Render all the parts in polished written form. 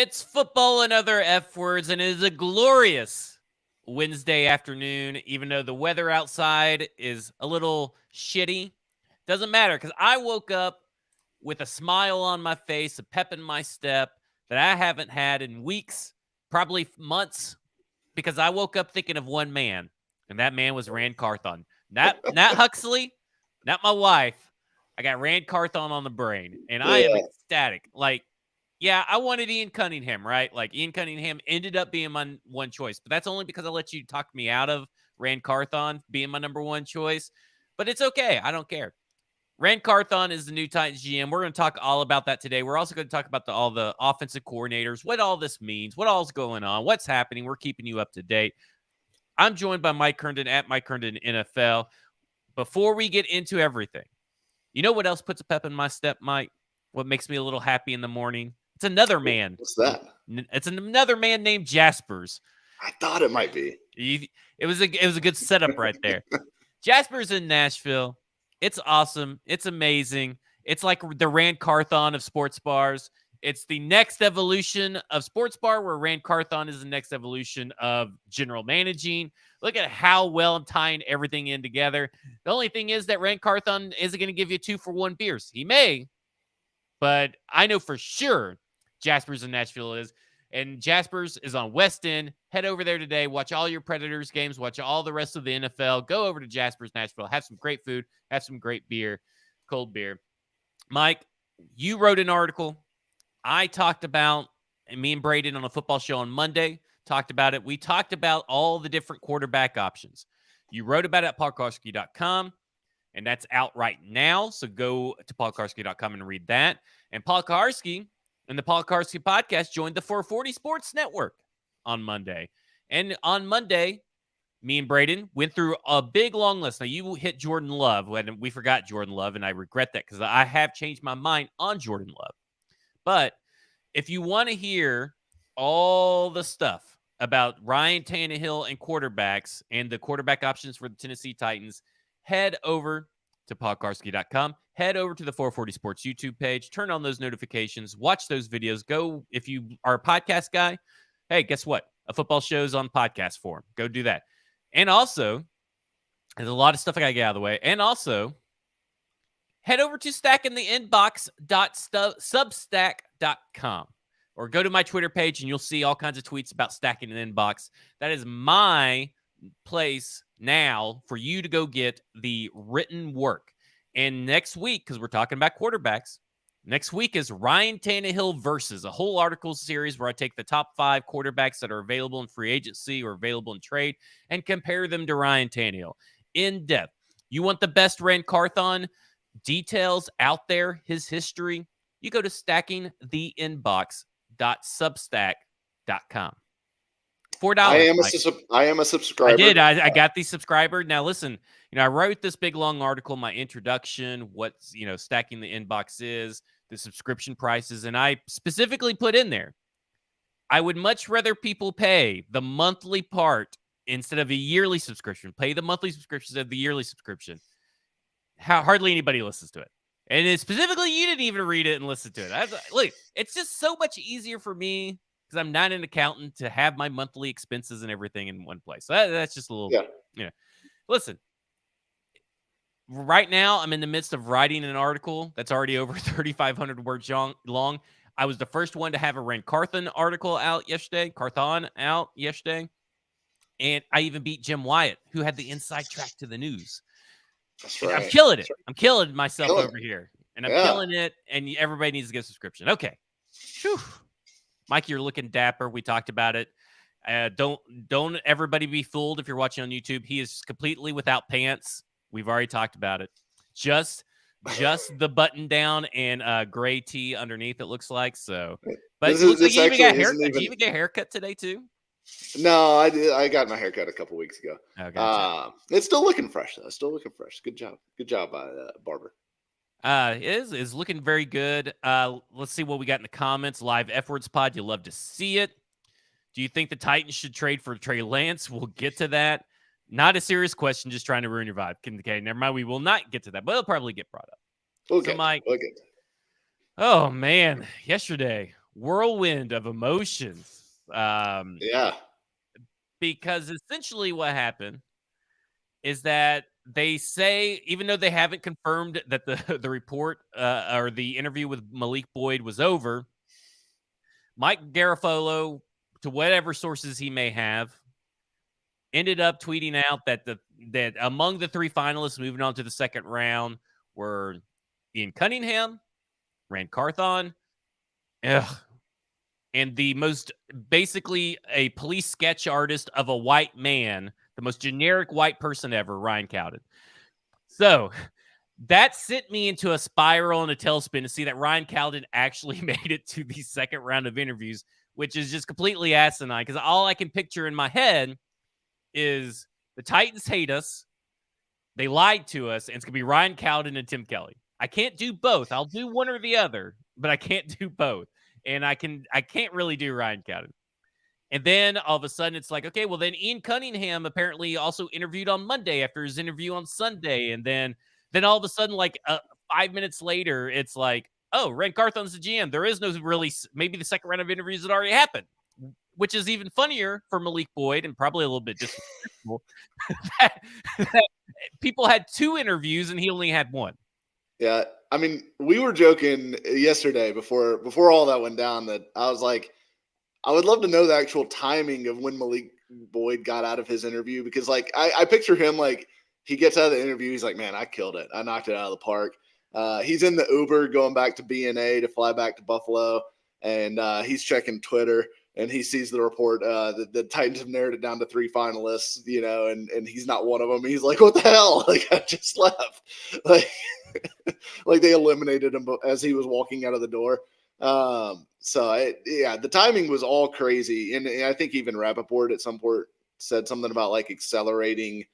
It's football and other F words, and it is a glorious Wednesday afternoon, even though the weather outside is a little shitty. Doesn't matter, because I woke up with a smile on my face, a pep in my step that I haven't had in weeks, probably months, because I woke up thinking of one man, and that man was Rand Carthon. Not Huxley, not my wife. I got Rand Carthon on the brain, and I am ecstatic. Like, yeah, I wanted Ian Cunningham, right? Like, Ian Cunningham ended up being my one choice, but that's only because I let you talk me out of Rand Carthon being my number one choice. But it's okay. I don't care. Rand Carthon is the new Titans GM. We're going to talk all about that today. We're also going to talk about all the offensive coordinators, what all this means, what all's going on, what's happening. We're keeping you up to date. I'm joined by Mike Herndon at Mike Herndon NFL. Before we get into everything, you know what else puts a pep in my step, Mike? What makes me a little happy in the morning? It's another man. What's that? It's another man named Jaspers. I thought it might be. It was a good setup right there. Jaspers in Nashville. It's awesome. It's amazing. It's like the Rand Carthon of sports bars. It's the next evolution of sports bar, where Rand Carthon is the next evolution of general managing. Look at how well I'm tying everything in together. The only thing is that Rand Carthon isn't going to give you 2-for-1 beers. He may, but I know for sure Jaspers in Nashville is. And Jaspers is on West End. Head over there today. Watch all your Predators games. Watch all the rest of the NFL. Go over to Jaspers Nashville. Have some great food. Have some great beer, cold beer. Mike, you wrote an article. I talked about, and me and Braden on a football show on Monday talked about it. We talked about all the different quarterback options. You wrote about it at paulkarski.com, and that's out right now. So go to paulkarski.com and read that. And Paul Karski and the Paul Karski podcast joined the 440 Sports Network on Monday. And on Monday, me and Braden went through a big, long list. Now, you hit Jordan Love, and we forgot Jordan Love, and I regret that because I have changed my mind on Jordan Love. But if you want to hear all the stuff about Ryan Tannehill and quarterbacks and the quarterback options for the Tennessee Titans, head over to podcarsky.com. Head over to the 440 Sports YouTube page. Turn on those notifications. Watch those videos. Go, if you are a podcast guy, hey, guess what? A football show's on podcast form. Go do that. And also, there's a lot of stuff I got to get out of the way. And also, head over to stackintheinbox.substack.com or go to my Twitter page and you'll see all kinds of tweets about stacking an inbox. That is my place now for you to go get the written work. And next week, because we're talking about quarterbacks, next week is Ryan Tannehill versus, a whole article series where I take the top 5 quarterbacks that are available in free agency or available in trade and compare them to Ryan Tannehill in depth. You want the best Rand Carthon details out there, his history, you go to stackingtheinbox.substack.com. $4. I am a subscriber. I did. I got the subscriber. Now listen, I wrote this big long article, my introduction, what stacking the inbox is, the subscription prices, and I specifically put in there, I would much rather people pay the monthly part instead of a yearly subscription. Pay the monthly subscription instead of the yearly subscription. Hardly anybody listens to it. And specifically, you didn't even read it and listen to it. Look, it's just so much easier for me because I'm not an accountant to have my monthly expenses and everything in one place. So that's just a little, Listen, right now I'm in the midst of writing an article that's already over 3,500 words long. I was the first one to have a Rand Carthon article out yesterday. And I even beat Jim Wyatt, who had the inside track to the news. That's right. I'm killing it. I'm killing myself over here. And I'm killing it. And everybody needs to get a subscription. Okay. Whew. Mike, you're looking dapper. We talked about it. Don't everybody be fooled if you're watching on YouTube. He is completely without pants. We've already talked about it. Just the button down and gray tee underneath, it looks like. So, but you even got haircut. Did you even get a haircut today too? No, I did. I got my haircut a couple weeks ago. Oh, gotcha. It's still looking fresh though. Good job, barber. It is looking very good. Let's see what we got in the comments. Live F Words Pod. You love to see it. Do you think the Titans should trade for Trey Lance? We'll get to that. Not a serious question, just trying to ruin your vibe. Okay, never mind. We will not get to that, but it'll probably get brought up. Okay, so, Mike. Oh, man. Yesterday, whirlwind of emotions. Yeah. Because essentially what happened is that they say, even though they haven't confirmed that the report or the interview with Malik Boyd was over, Mike Garafolo, to whatever sources he may have, ended up tweeting out that that among the three finalists moving on to the second round were Ian Cunningham, Rand Carthon, ugh, and the most basically a police sketch artist of a white man, the most generic white person ever, Ryan Cowden. So that sent me into a spiral and a tailspin to see that Ryan Cowden actually made it to the second round of interviews, which is just completely asinine because all I can picture in my head is the Titans hate us. They lied to us, and it's going to be Ryan Cowden and Tim Kelly. I can't do both. I'll do one or the other, but I can't do both. And I can't really do Ryan Cowden. And then all of a sudden it's like, okay, well then Ian Cunningham apparently also interviewed on Monday after his interview on Sunday. And then all of a sudden, like 5 minutes later, it's like, oh, Rand Carthon's the GM. There is no really, maybe the second round of interviews had already happened, which is even funnier for Malik Boyd and probably a little bit disrespectful that people had 2 interviews and he only had 1. Yeah. I mean, we were joking yesterday before all that went down that I was like, I would love to know the actual timing of when Malik Boyd got out of his interview because, like, I picture him like he gets out of the interview. He's like, man, I killed it. I knocked it out of the park. He's in the Uber going back to B&A to fly back to Buffalo, and he's checking Twitter. And he sees the report that the Titans have narrowed it down to 3 finalists, you know, and he's not one of them. He's like, what the hell? Like, I just left. Like they eliminated him as he was walking out of the door. The timing was all crazy. And I think even Rappaport at some point said something about like accelerating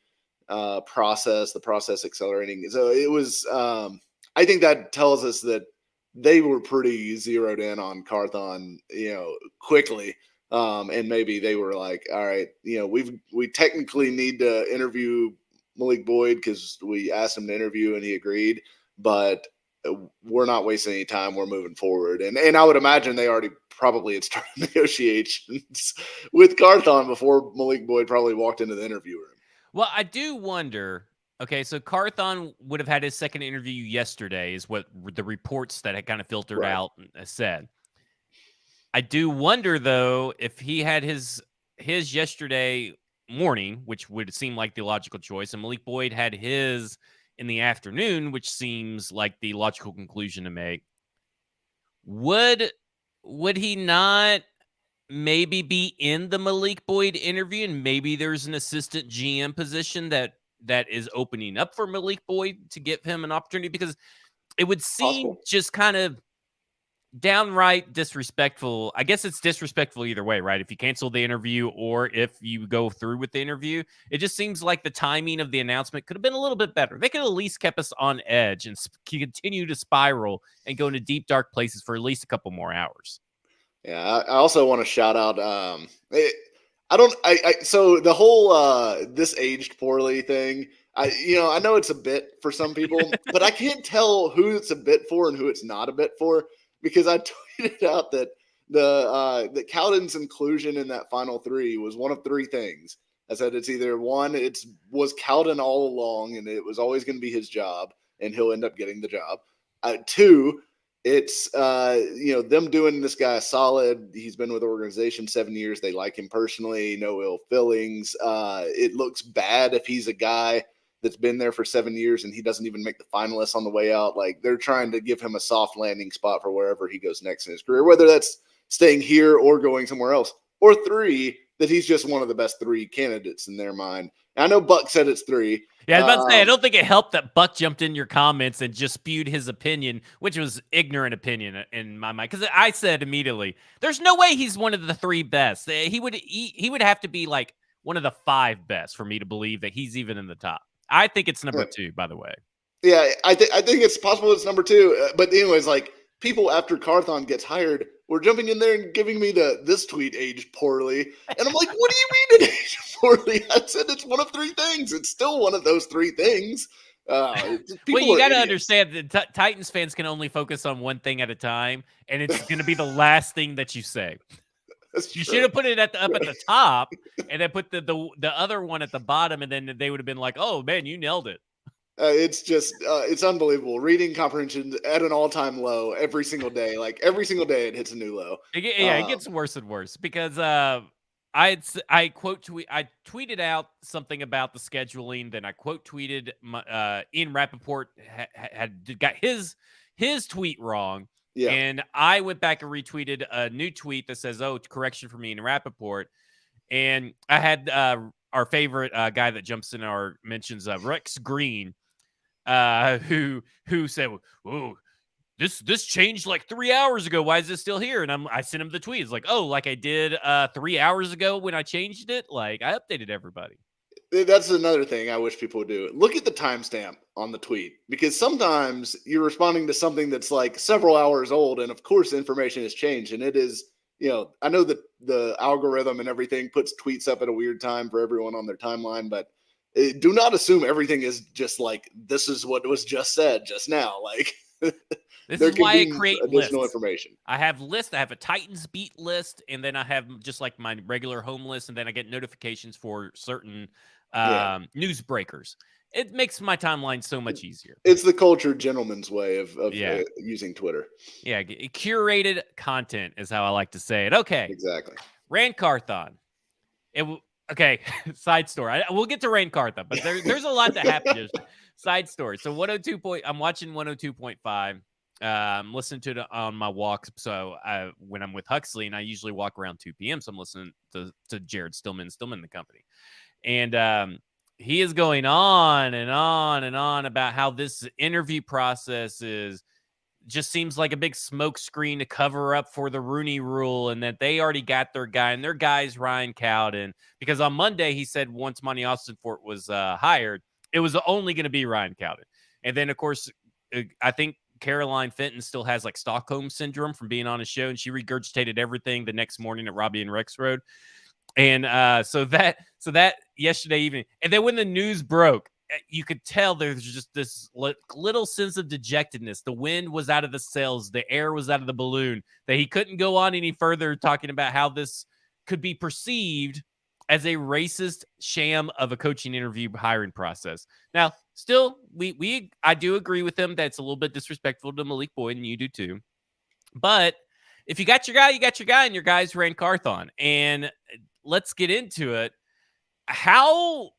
the process accelerating. So it was, I think that tells us that they were pretty zeroed in on Carthon, you know, quickly. And maybe they were like, all right, you know, we technically need to interview Malik Boyd because we asked him to interview and he agreed, but we're not wasting any time. We're moving forward. And I would imagine they already probably had started negotiations with Carthon before Malik Boyd probably walked into the interview room. Well, I do wonder. Okay, so Carthon would have had his second interview yesterday, is what the reports that had kind of filtered out said. I do wonder, though, if he had his yesterday morning, which would seem like the logical choice, and Malik Boyd had his in the afternoon, which seems like the logical conclusion to make. Would he not maybe be in the Malik Boyd interview, and maybe there's an assistant GM position that is opening up for Malik Boyd to give him an opportunity? Because it would seem just kind of downright disrespectful. I guess it's disrespectful either way, right? If you cancel the interview or if you go through with the interview, it just seems like the timing of the announcement could have been a little bit better. They could at least kept us on edge and continue to spiral and go into deep, dark places for at least a couple more hours. Yeah, I also want to shout out. So the whole this aged poorly thing. I know it's a bit for some people, but I can't tell who it's a bit for and who it's not a bit for. Because I tweeted out that that Cowden's inclusion in that final 3 was one of 3 things. I said it's either one, was Cowden all along, and it was always going to be his job, and he'll end up getting the job. 2, it's them doing this guy solid. He's been with the organization 7 years. They like him personally. No ill feelings. It looks bad if he's a guy that's been there for 7 years and he doesn't even make the finalists on the way out. Like, they're trying to give him a soft landing spot for wherever he goes next in his career, whether that's staying here or going somewhere else. Or 3, that he's just one of the best 3 candidates in their mind. And I know Buck said it's 3. Yeah, I was about to say, I don't think it helped that Buck jumped in your comments and just spewed his opinion, which was ignorant opinion in my mind. Because I said immediately, there's no way he's one of the 3 best. He would have to be like one of the 5 best for me to believe that he's even in the top. I think it's number 2, by the way. Yeah, I think it's possible it's number 2. But anyways, like, people after Carthon gets hired were jumping in there and giving me this tweet aged poorly. And I'm like, what do you mean it aged poorly? I said it's one of 3 things. It's still one of those 3 things. Well, Well, people you are got to idiots. understand that Titans fans can only focus on one thing at a time, and it's going to be the last thing that you say. That's You should true. have put it up at the top, and then put the other one at the bottom, and then they would have been like, "Oh man, you nailed it." It's just it's unbelievable. Reading comprehension at an all-time low every single day. Like every single day, it hits a new low. Yeah, it gets worse and worse because I tweeted out something about the scheduling, then I quote tweeted Ian Rappaport got his tweet wrong, Yeah, and I went back and retweeted a new tweet that says, "Oh, correction from Ian Rappaport," and I had our favorite guy that jumps in our mentions, Rex Green, who said, "Oh, this changed like 3 hours ago. Why is it still here?" And I sent him the tweet. It's like, "Oh, like I did 3 hours ago when I changed it. Like I updated everybody." that's another thing I wish people would do. Look at the timestamp on the tweet because sometimes you're responding to something that's like several hours old, and of course, information has changed, and it is. I know that the algorithm and everything puts tweets up at a weird time for everyone on their timeline, but do not assume everything is just like this is what was just said just now. Like This there is can why I be create additional lists. information. I have lists. I have a Titans beat list, and then I have just like my regular home list, and then I get notifications for certain Yeah, news breakers. It makes my timeline so much easier. it's the cultured gentleman's way of Yeah. using Twitter. Yeah. Curated content is how I like to say it. Okay. Exactly. Rand Carthon. Okay. Side story. We'll get to Rand Carthon, but there's a lot that happened yesterday. Side story. So 102 point. I'm watching 102.5. Listening to it on my walks. So when I'm with Huxley, and I usually walk around 2 p.m., so I'm listening to Jared Stillman the company, and he is going on and on and on about how this interview process just seems like a big smoke screen to cover up for the Rooney Rule, and that they already got their guy, and their guy's Ryan Cowden. Because on Monday he said once Monty Austinfort was hired, it was only going to be Ryan Cowden, and then of course I think Caroline Fenton still has like Stockholm syndrome from being on a show, and she regurgitated everything the next morning at Robbie and Rex Road. And so that yesterday evening, and then when the news broke, you could tell there's just this little sense of dejectedness. The wind was out of the sails, the air was out of the balloon, that he couldn't go on any further talking about how this could be perceived as a racist sham of a coaching interview hiring process. Now, still, I do agree with him that it's a little bit disrespectful to Malik Boyd, and you do too. But if you got your guy, you got your guy, and your guy's Rand Carthon. And let's get into it. How,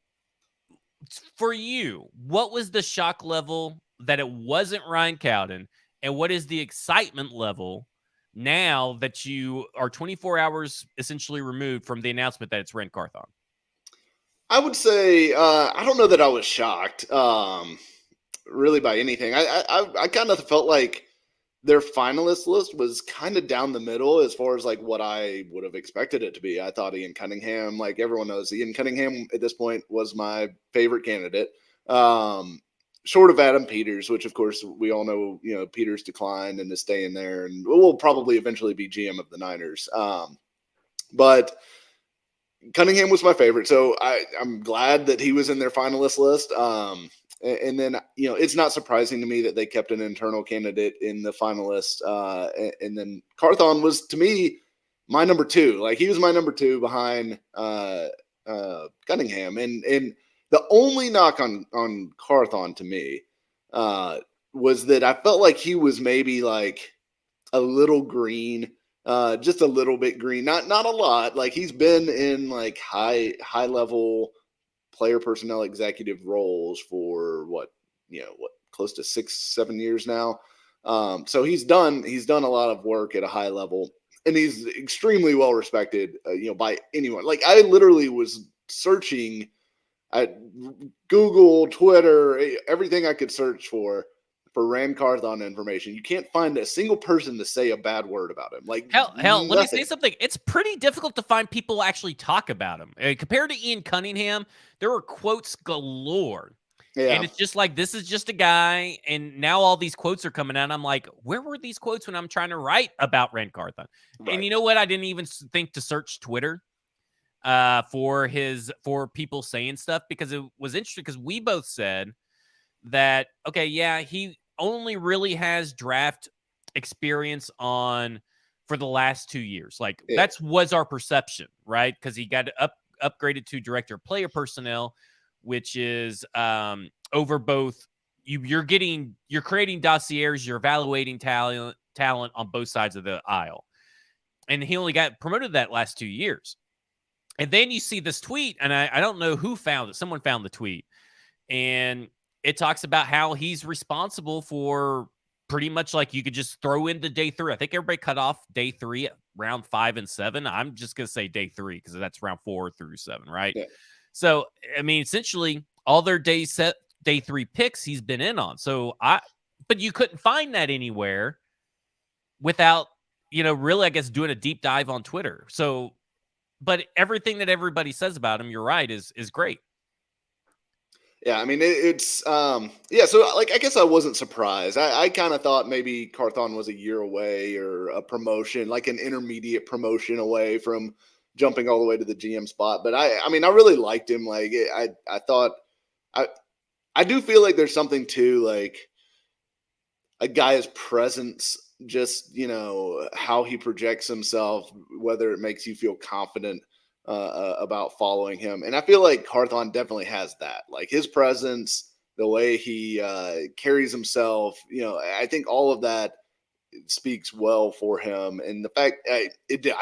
for you, what was the shock level that it wasn't Ryan Cowden? And what is the excitement level now that you are 24 hours essentially removed from the announcement that it's Rand Carthon? I would say I don't know that I was shocked really by anything. I kind of felt like their finalist list was kind of down the middle as far as like what I would have expected it to be. I thought Ian Cunningham, like everyone knows, Ian Cunningham at this point was my favorite candidate. Short of Adam Peters, which of course we all know, Peters declined and is staying there and will probably eventually be GM of the Niners. But Cunningham was my favorite, so I'm glad that he was in their finalist list. And then it's not surprising to me that they kept an internal candidate in the finalists. And then Carthon was, to me, my number two. Like he was my number two behind Cunningham. And the only knock on Carthon to me was that I felt like he was maybe like a little green. Just a little bit green, not a lot. Like he's been in like high level player personnel executive roles for what close to 6-7 years now. So he's done a lot of work at a high level, and he's extremely well respected, by anyone. Like I literally was searching at Google, Twitter, everything I could search for Rand Carthon information. You can't find a single person to say a bad word about him. Like Hell, nothing. let me say something. It's pretty difficult to find people actually talk about him. Compared to Ian Cunningham, there were quotes galore. Yeah. And it's just like, this is just a guy. And now all these quotes are coming out. I'm like, where were these quotes when I'm trying to write about Rand Carthon? Right. And you know what? I didn't even think to search Twitter for people saying stuff, because it was interesting, because we both said that, okay, yeah, he only really has draft experience for the last 2 years. Like Yeah. that's was our perception, right? Because he got upgraded to director of player personnel, which is over both. You're creating dossiers, you're evaluating talent on both sides of the aisle, and he only got promoted that last 2 years. And then you see this tweet, and I don't know who found it. Someone found the tweet, and it talks about how he's responsible for pretty much like you could just throw into day 3. I think everybody cut off day 3 at round 5 and 7. I'm just going to say day 3 because that's round 4 through 7, right? Yeah. So, I mean, essentially all their day 3 picks he's been in on. But you couldn't find that anywhere without, really, I guess, doing a deep dive on Twitter. So, but everything that everybody says about him, you're right, is great. Yeah, I mean it's yeah. So like, I guess I wasn't surprised. I kind of thought maybe Carthon was a year away or a promotion, like an intermediate promotion away from jumping all the way to the GM spot. But I mean, I really liked him. Like I thought I I do feel like there's something to like a guy's presence, just how he projects himself, whether it makes you feel confident about following him. And I feel like Carthon definitely has that, like his presence, the way he carries himself. I think all of that speaks well for him. And the fact I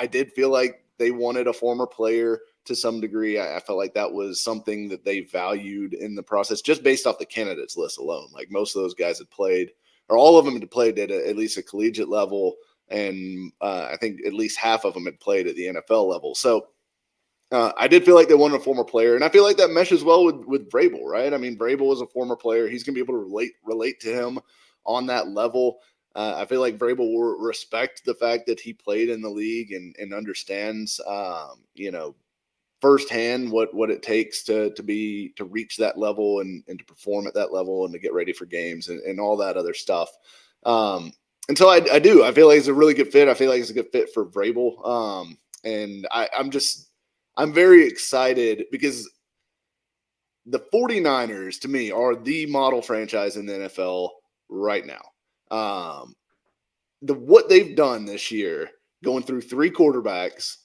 did feel like they wanted a former player to some degree. I felt like that was something that they valued in the process, just based off the candidates list alone. Like most of those guys had played, or all of them had played at least a collegiate level, and I think at least half of them had played at the NFL level. So I did feel like they wanted a former player, and I feel like that meshes well with Vrabel, right? I mean, Vrabel is a former player; he's going to be able to relate to him on that level. I feel like Vrabel will respect the fact that he played in the league and understands, firsthand what it takes to reach that level and to perform at that level and to get ready for games and all that other stuff. And so I do. I feel like it's a really good fit. I feel like it's a good fit for Vrabel. And I'm very excited because the 49ers to me are the model franchise in the NFL right now. What they've done this year, going through 3 quarterbacks,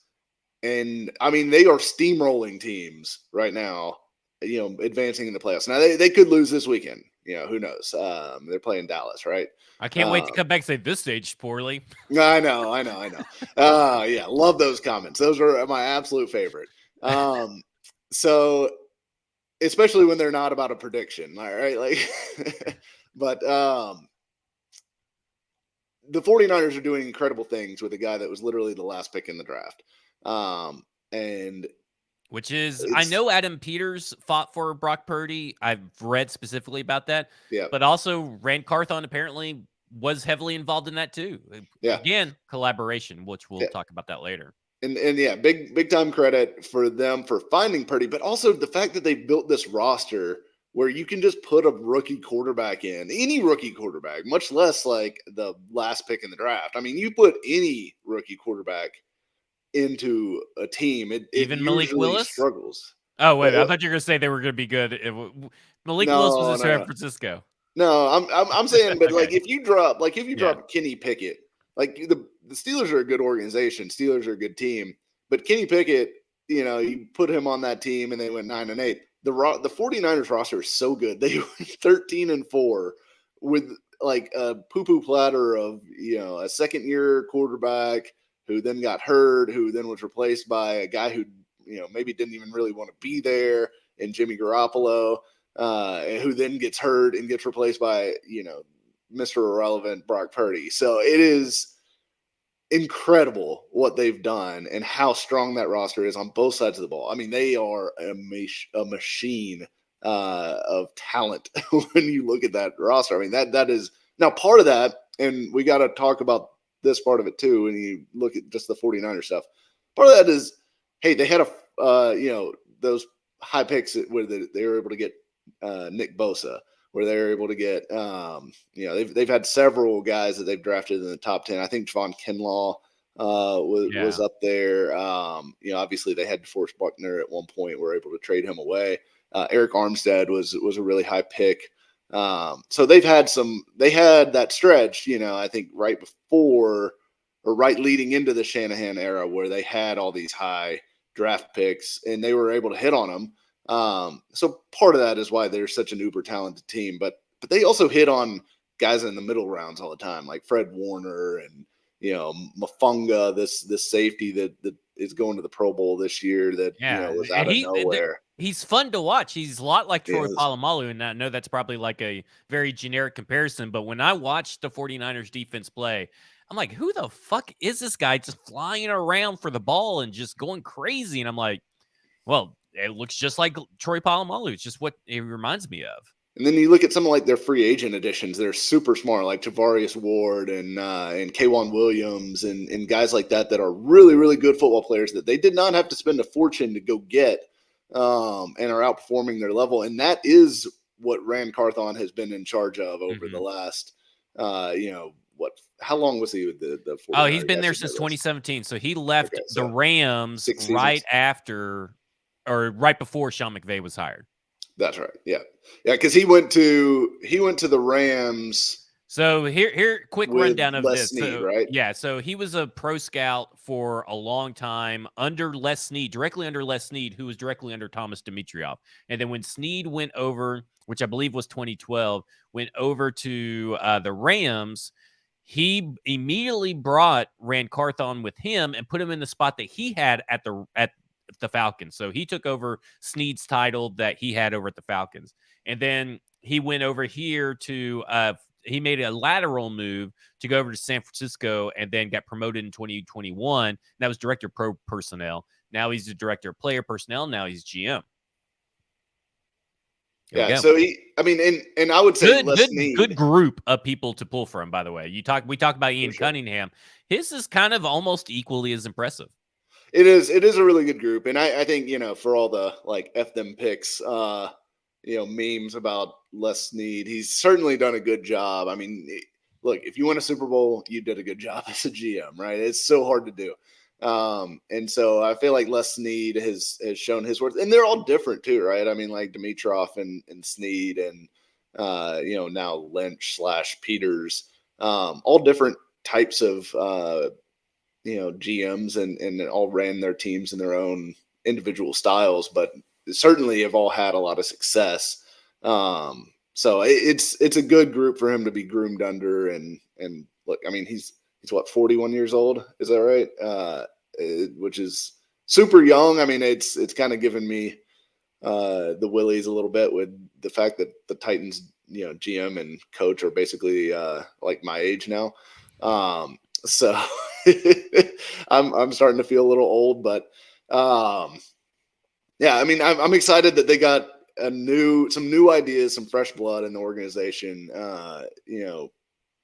and I mean, they are steamrolling teams right now, advancing in the playoffs. Now they could lose this weekend. Who knows? They're playing Dallas, right? I can't wait to come back and say this staged poorly. I know. Yeah, love those comments. Those are my absolute favorite. So especially when they're not about a prediction, all right? Like, but the 49ers are doing incredible things with a guy that was literally the last pick in the draft. And which is, I know Adam Peters fought for Brock Purdy. I've read specifically about that. Yeah. But also Rand Carthon apparently was heavily involved in that too. Yeah. Again, collaboration, which we'll talk about that later. And yeah, big time credit for them for finding Purdy, but also the fact that they've built this roster where you can just put a rookie quarterback in, any rookie quarterback, much less like the last pick in the draft. I mean, you put any rookie quarterback into a team, it even Malik Willis struggles. Oh wait, I thought you were gonna say they were gonna be good. Malik Willis was in San Francisco. No, I'm saying, but okay. Like if you drop Kenny Pickett, like the Steelers are a good organization, Steelers are a good team, but Kenny Pickett, you put him on that team and they went 9-8. The 49ers roster is so good. They went 13-4 with like a poo-poo platter of a second year quarterback who then got hurt, who then was replaced by a guy who maybe didn't even really want to be there, and Jimmy Garoppolo, who then gets hurt and gets replaced by Mr. Irrelevant Brock Purdy. So it is incredible what they've done and how strong that roster is on both sides of the ball. I mean, they are a machine of talent when you look at that roster. I mean, that is now part of that, and we got to talk about this part of it too. When you look at just the 49er stuff, part of that is, hey, they had those high picks where they were able to get Nick Bosa, where they were able to get they've had several guys that they've drafted in the top 10. I think Javon Kinlaw was up there. Obviously they had DeForest Buckner at one point, were able to trade him away. Eric Armstead was a really high pick So they had that stretch, I think right before or right leading into the Shanahan era where they had all these high draft picks and they were able to hit on them. So part of that is why they're such an uber talented team, but they also hit on guys in the middle rounds all the time, like Fred Warner and Mafunga, this safety that is going to the Pro Bowl this year that Yeah, was and out of nowhere. he's fun to watch. He's a lot like Troy Is Polamalu, and I know that's probably like a very generic comparison, but when I watched the 49ers defense play, I'm like, who the fuck is this guy just flying around for the ball and just going crazy? And I'm like, well, it looks just like Troy Polamalu. It's just what it reminds me of. And then you look at some of like their free agent additions; they're super smart, like Javarius Ward and K'Wan Williams and guys like that are really really good football players that they did not have to spend a fortune to go get, and are outperforming their level. And that is what Rand Carthon has been in charge of over the last, what? How long was he with the 49ers? Oh, he's been there since 2017. So he left the Rams 6 right seasons. after or right before Sean McVay was hired. That's right. Yeah. Because he went to the Rams. So here, quick rundown of Les this. Snead, So right? yeah, so he was a pro scout for a long time under Les Snead, directly under Les Snead, who was directly under Thomas Dimitrioff. And then when Snead went over, which I believe was 2012, went over to the Rams, he immediately brought Rand Carthon with him and put him in the spot that he had at the Falcons. So he took over Snead's title that he had over at the Falcons. And then he went over here to he made a lateral move to go over to San Francisco and then got promoted in 2021. That was director of pro personnel. Now he's the director of player personnel. Now he's GM. Yeah, so and I would say good group of people to pull from. By the way, we talk about Ian Cunningham. His is kind of almost equally as impressive. It is a really good group, and I think for all the like F them picks, memes about Les Snead, he's certainly done a good job. I mean, look, if you win a Super Bowl, you did a good job as a GM, right? It's so hard to do. And so I feel like Les Snead has shown his worth, and they're all different too, right? I mean, like Dimitroff and Snead and now Lynch / Peters, all different types of GMs and all ran their teams in their own individual styles, but certainly have all had a lot of success. So it's a good group for him to be groomed under. And look, I mean, he's what, 41 years old? Is that right? Which is super young. I mean, it's kind of given me the willies a little bit with the fact that the Titans, GM and coach are basically like my age now. So I'm starting to feel a little old, but yeah, I mean, I'm excited that they got some new ideas, some fresh blood in the organization.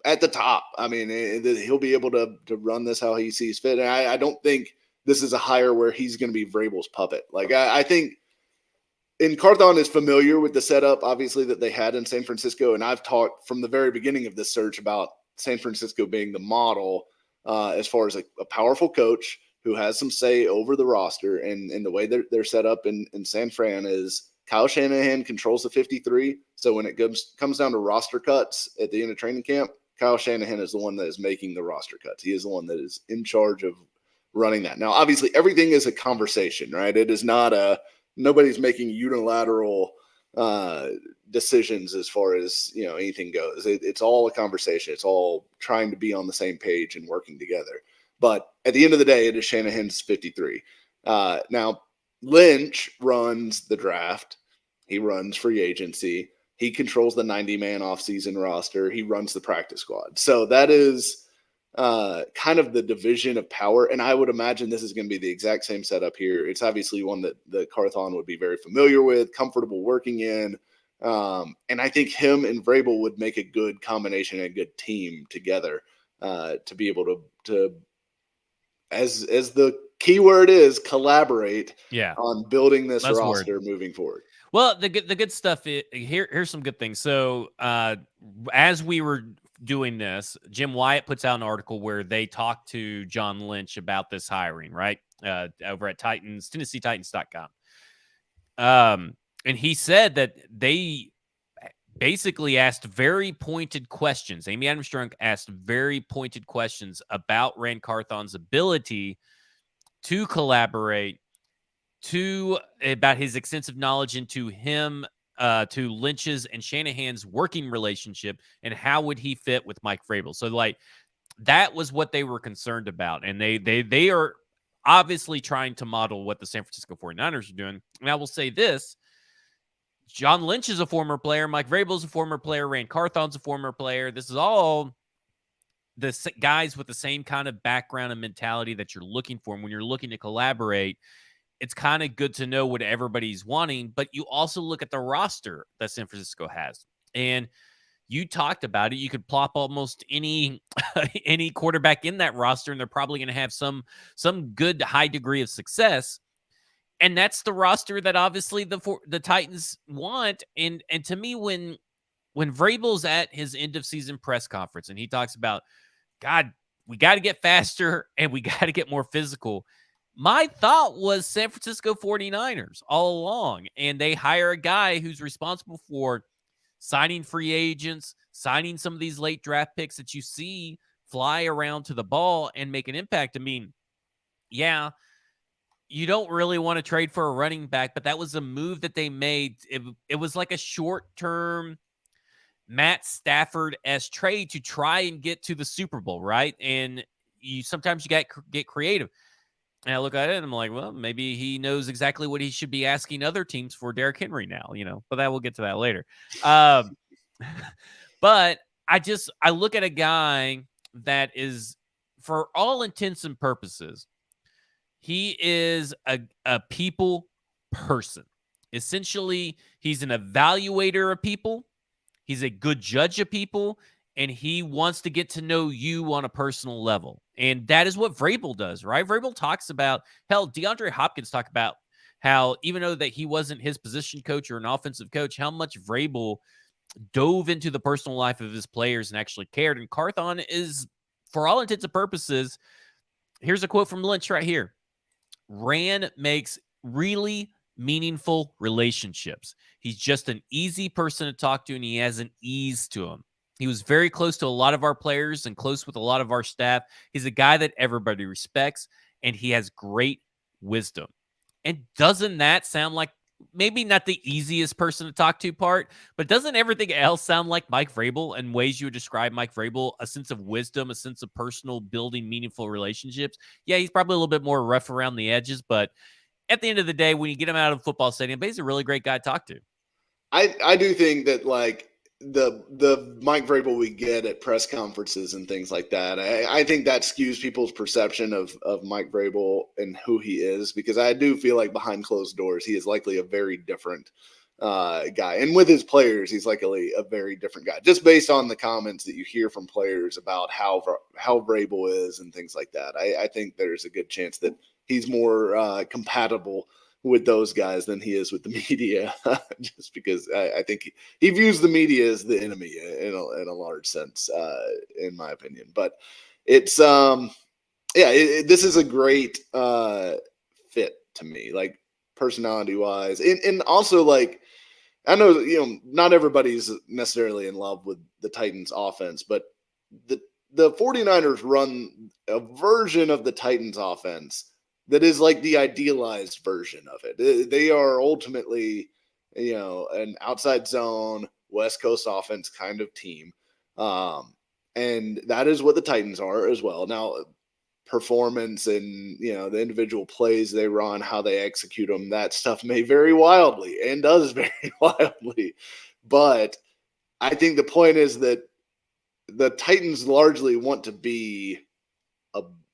At the top. I mean, he'll be able to run this how he sees fit. And I don't think this is a hire where he's going to be Vrabel's puppet. Like I think, and Carthon is familiar with the setup, obviously, that they had in San Francisco. And I've talked from the very beginning of this search about San Francisco being the model as far as a powerful coach who has some say over the roster. And the way they're set up in San Fran is Kyle Shanahan controls the 53. So when it comes down to roster cuts at the end of training camp, Kyle Shanahan is the one that is making the roster cuts. He is the one that is in charge of running that. Now, obviously, everything is a conversation, right? It is not nobody's making unilateral decisions as far as anything goes. It's all a conversation. It's all trying to be on the same page and working together. But at the end of the day, it is Shanahan's 53. Now, Lynch runs the draft. He runs free agency. He controls the 90-man offseason roster. He runs the practice squad. So that is kind of the division of power. And I would imagine this is going to be the exact same setup here. It's obviously one that the Carthon would be very familiar with, comfortable working in. And I think him and Vrabel would make a good combination, a good team together to be able to as the key word is collaborate on building this roster moving forward. Well, the good stuff here's some good things. So as we were doing this, Jim Wyatt puts out an article where they talk to John Lynch about this hiring, right? Over at TennesseeTitans.com. And he said that they basically asked very pointed questions. Amy Adams-Strunk asked very pointed questions about Rand Carthon's ability to collaborate, about his extensive knowledge into him, to Lynch's and Shanahan's working relationship, and how would he fit with Mike Vrabel. So, like, that was what they were concerned about, and they are obviously trying to model what the San Francisco 49ers are doing. And I will say this: John Lynch is a former player, Mike Vrabel is a former player, Rand Carthon's a former player. This is all the guys with the same kind of background and mentality that you're looking for. And when you're looking to collaborate, it's kind of good to know what everybody's wanting, but you also look at the roster that San Francisco has. And you talked about it. You could plop almost any any quarterback in that roster, and they're probably going to have some good high degree of success. And that's the roster that obviously the Titans want. And to me, when Vrabel's at his end of season press conference and he talks about, God, we got to get faster and we got to get more physical, my thought was San Francisco 49ers all along. And they hire a guy who's responsible for signing free agents, signing some of these late draft picks that you see fly around to the ball and make an impact. I mean, yeah, you don't really want to trade for a running back, but that was a move that they made. It was like a short-term Matt Stafford-esque trade to try and get to the Super Bowl, right? And sometimes you get creative. And I look at it and I'm like, well, maybe he knows exactly what he should be asking other teams for Derrick Henry now, but we'll get to that later. But I look at a guy that is, for all intents and purposes, he is a people person. Essentially, he's an evaluator of people. He's a good judge of people, and he wants to get to know you on a personal level. And that is what Vrabel does, right? Vrabel talks about, hell, DeAndre Hopkins talked about how, even though that he wasn't his position coach or an offensive coach, how much Vrabel dove into the personal life of his players and actually cared. And Carthon is, for all intents and purposes, here's a quote from Lynch right here: Rand makes really meaningful relationships. He's just an easy person to talk to, and he has an ease to him. He was very close to a lot of our players and close with a lot of our staff. He's a guy that everybody respects, and he has great wisdom. And doesn't that sound like, maybe not the easiest person to talk to part, but doesn't everything else sound like Mike Vrabel in ways you would describe Mike Vrabel? A sense of wisdom, a sense of personal building meaningful relationships. Yeah, he's probably a little bit more rough around the edges, but at the end of the day, when you get him out of the football stadium, he's a really great guy to talk to. I do think that, like, the Mike Vrabel we get at press conferences and things like that, I think that skews people's perception of Mike Vrabel and who he is, because I do feel like behind closed doors, he is likely a very different guy. And with his players, he's likely a very different guy, just based on the comments that you hear from players about how Vrabel is and things like that. I think there's a good chance that he's more compatible with those guys than he is with the media, just because I think he views the media as the enemy in a large sense, in my opinion. But it's this is a great fit to me, like, personality wise, and also, like, I know, not everybody's necessarily in love with the Titans offense, but the 49ers run a version of the Titans offense that is like the idealized version of it. They are ultimately, an outside zone, West Coast offense kind of team. And that is what the Titans are as well. Now, performance and, the individual plays they run, how they execute them, that stuff may vary wildly and does vary wildly. But I think the point is that the Titans largely want to be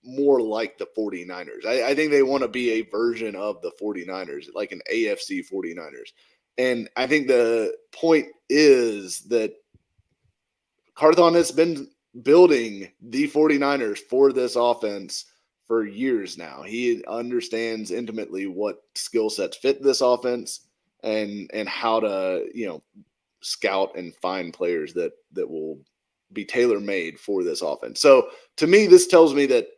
more like the 49ers. I think they want to be a version of the 49ers, like an AFC 49ers. And I think the point is that Carthon has been building the 49ers for this offense for years now. He understands intimately what skill sets fit this offense and how to, scout and find players that will be tailor-made for this offense. So to me, this tells me that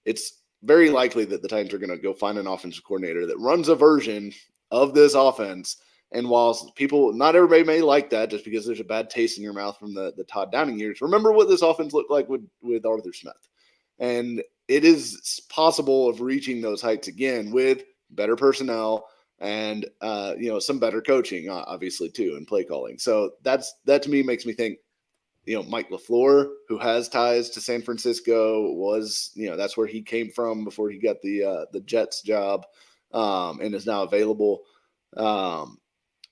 it's very likely that the Titans are going to go find an offensive coordinator that runs a version of this offense And while not everybody may like that just because there's a bad taste in your mouth from the Todd Downing years, remember what this offense looked like with Arthur Smith. And it is possible of reaching those heights again with better personnel and some better coaching, obviously, too, and play calling. So that to me makes me think, Mike LaFleur, who has ties to San Francisco, was, that's where he came from before he got the Jets job, and is now available.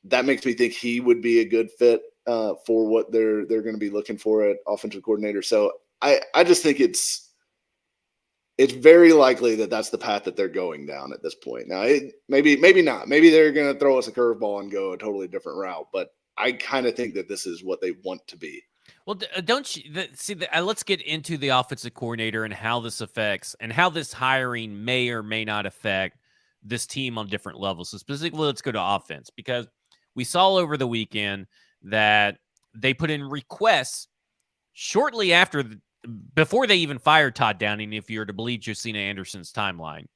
That makes me think he would be a good fit for what they're going to be looking for at offensive coordinator. So I just think it's very likely that that's the path that they're going down at this point. Now, maybe not. Maybe they're going to throw us a curveball and go a totally different route. But I kind of think that this is what they want to be. Well, don't you see? Let's get into the offensive coordinator and how this affects and how this hiring may or may not affect this team on different levels. So specifically, let's go to offense, because we saw over the weekend that they put in requests shortly after, before they even fired Todd Downing, if you're to believe Josina Anderson's timeline.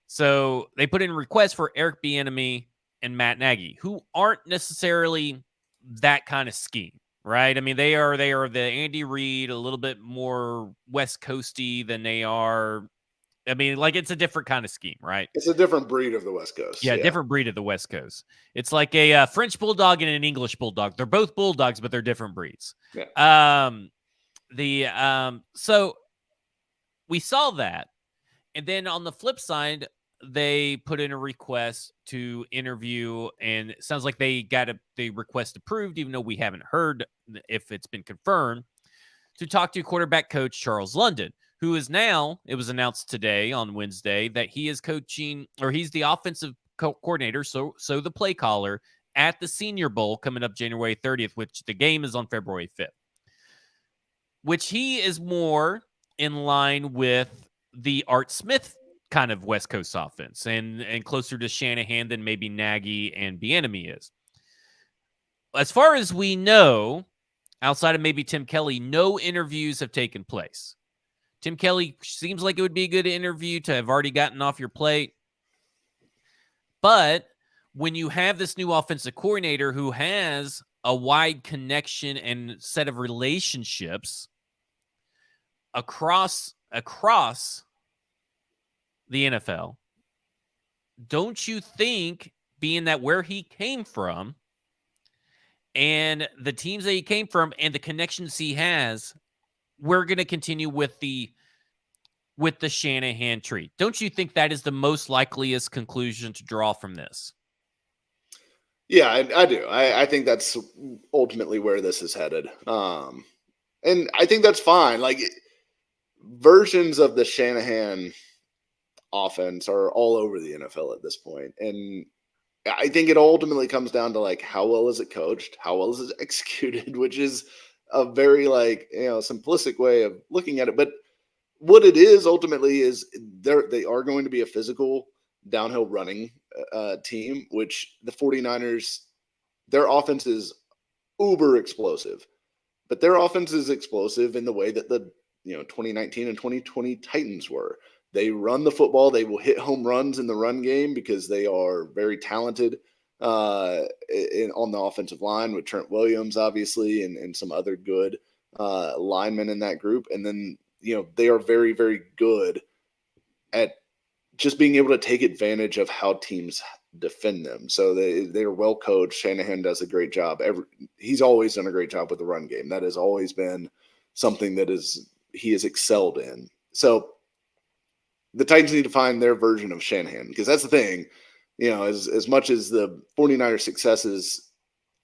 So they put in requests for Eric Bieniemy and Matt Nagy, who aren't necessarily that kind of scheme. Right. I mean, they are the Andy Reid, a little bit more West Coasty than they are. I mean, like, it's a different kind of scheme, right? It's a different breed of the West Coast. Yeah, different breed of the West Coast. It's like a French bulldog and an English bulldog. They're both bulldogs, but they're different breeds. Yeah. So we saw that. And then on the flip side, they put in a request to interview, and it sounds like they got the request approved, even though we haven't heard if it's been confirmed, to talk to quarterback coach Charles London, who is now, it was announced today on Wednesday, that he is coaching, or he's the offensive coordinator, so the play caller at the Senior Bowl coming up January 30th, which the game is on February 5th, which he is more in line with the Art Smith kind of West Coast offense and closer to Shanahan than maybe Nagy and Bieniemy is. As far as we know, outside of maybe Tim Kelly, no interviews have taken place. Tim Kelly seems like it would be a good interview to have already gotten off your plate. But when you have this new offensive coordinator who has a wide connection and set of relationships across the NFL, don't you think, being that where he came from and the teams that he came from and the connections he has, we're going to continue with the Shanahan tree? Don't you think that is the most likeliest conclusion to draw from this? Yeah, I do. I think that's ultimately where this is headed. And I think that's fine. Like, versions of the Shanahan offense are all over the NFL at this point. And I think it ultimately comes down to, like, how well is it coached? How well is it executed? Which is a very, simplistic way of looking at it. But what it is ultimately is they are going to be a physical downhill running team, which the 49ers, their offense is uber explosive. But their offense is explosive in the way that the 2019 and 2020 Titans were. They run the football. They will hit home runs in the run game because they are very talented on the offensive line with Trent Williams, obviously, and some other good linemen in that group. And then, they are very, very good at just being able to take advantage of how teams defend them. So they are well coached. Shanahan does a great job. He's always done a great job with the run game. That has always been something that he has excelled in. So the Titans need to find their version of Shanahan, because that's the thing. As much as the 49ers success is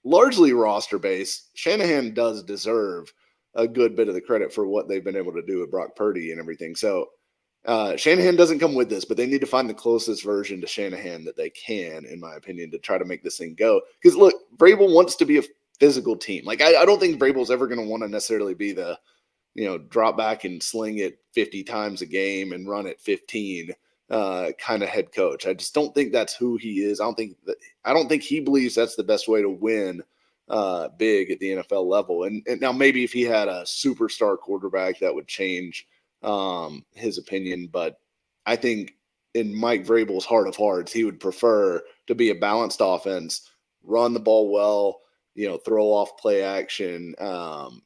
largely roster based, Shanahan does deserve a good bit of the credit for what they've been able to do with Brock Purdy and everything. So Shanahan doesn't come with this, but they need to find the closest version to Shanahan that they can, in my opinion, to try to make this thing go. Because look, Vrabel wants to be a physical team. Like, I don't think Vrabel's ever going to want to necessarily be the, drop back and sling it 50 times a game and run it 15 kind of head coach. I just don't think that's who he is. I don't think he believes that's the best way to win big at the NFL level. And now maybe if he had a superstar quarterback, that would change his opinion. But I think in Mike Vrabel's heart of hearts, he would prefer to be a balanced offense run the ball well, throw off play action,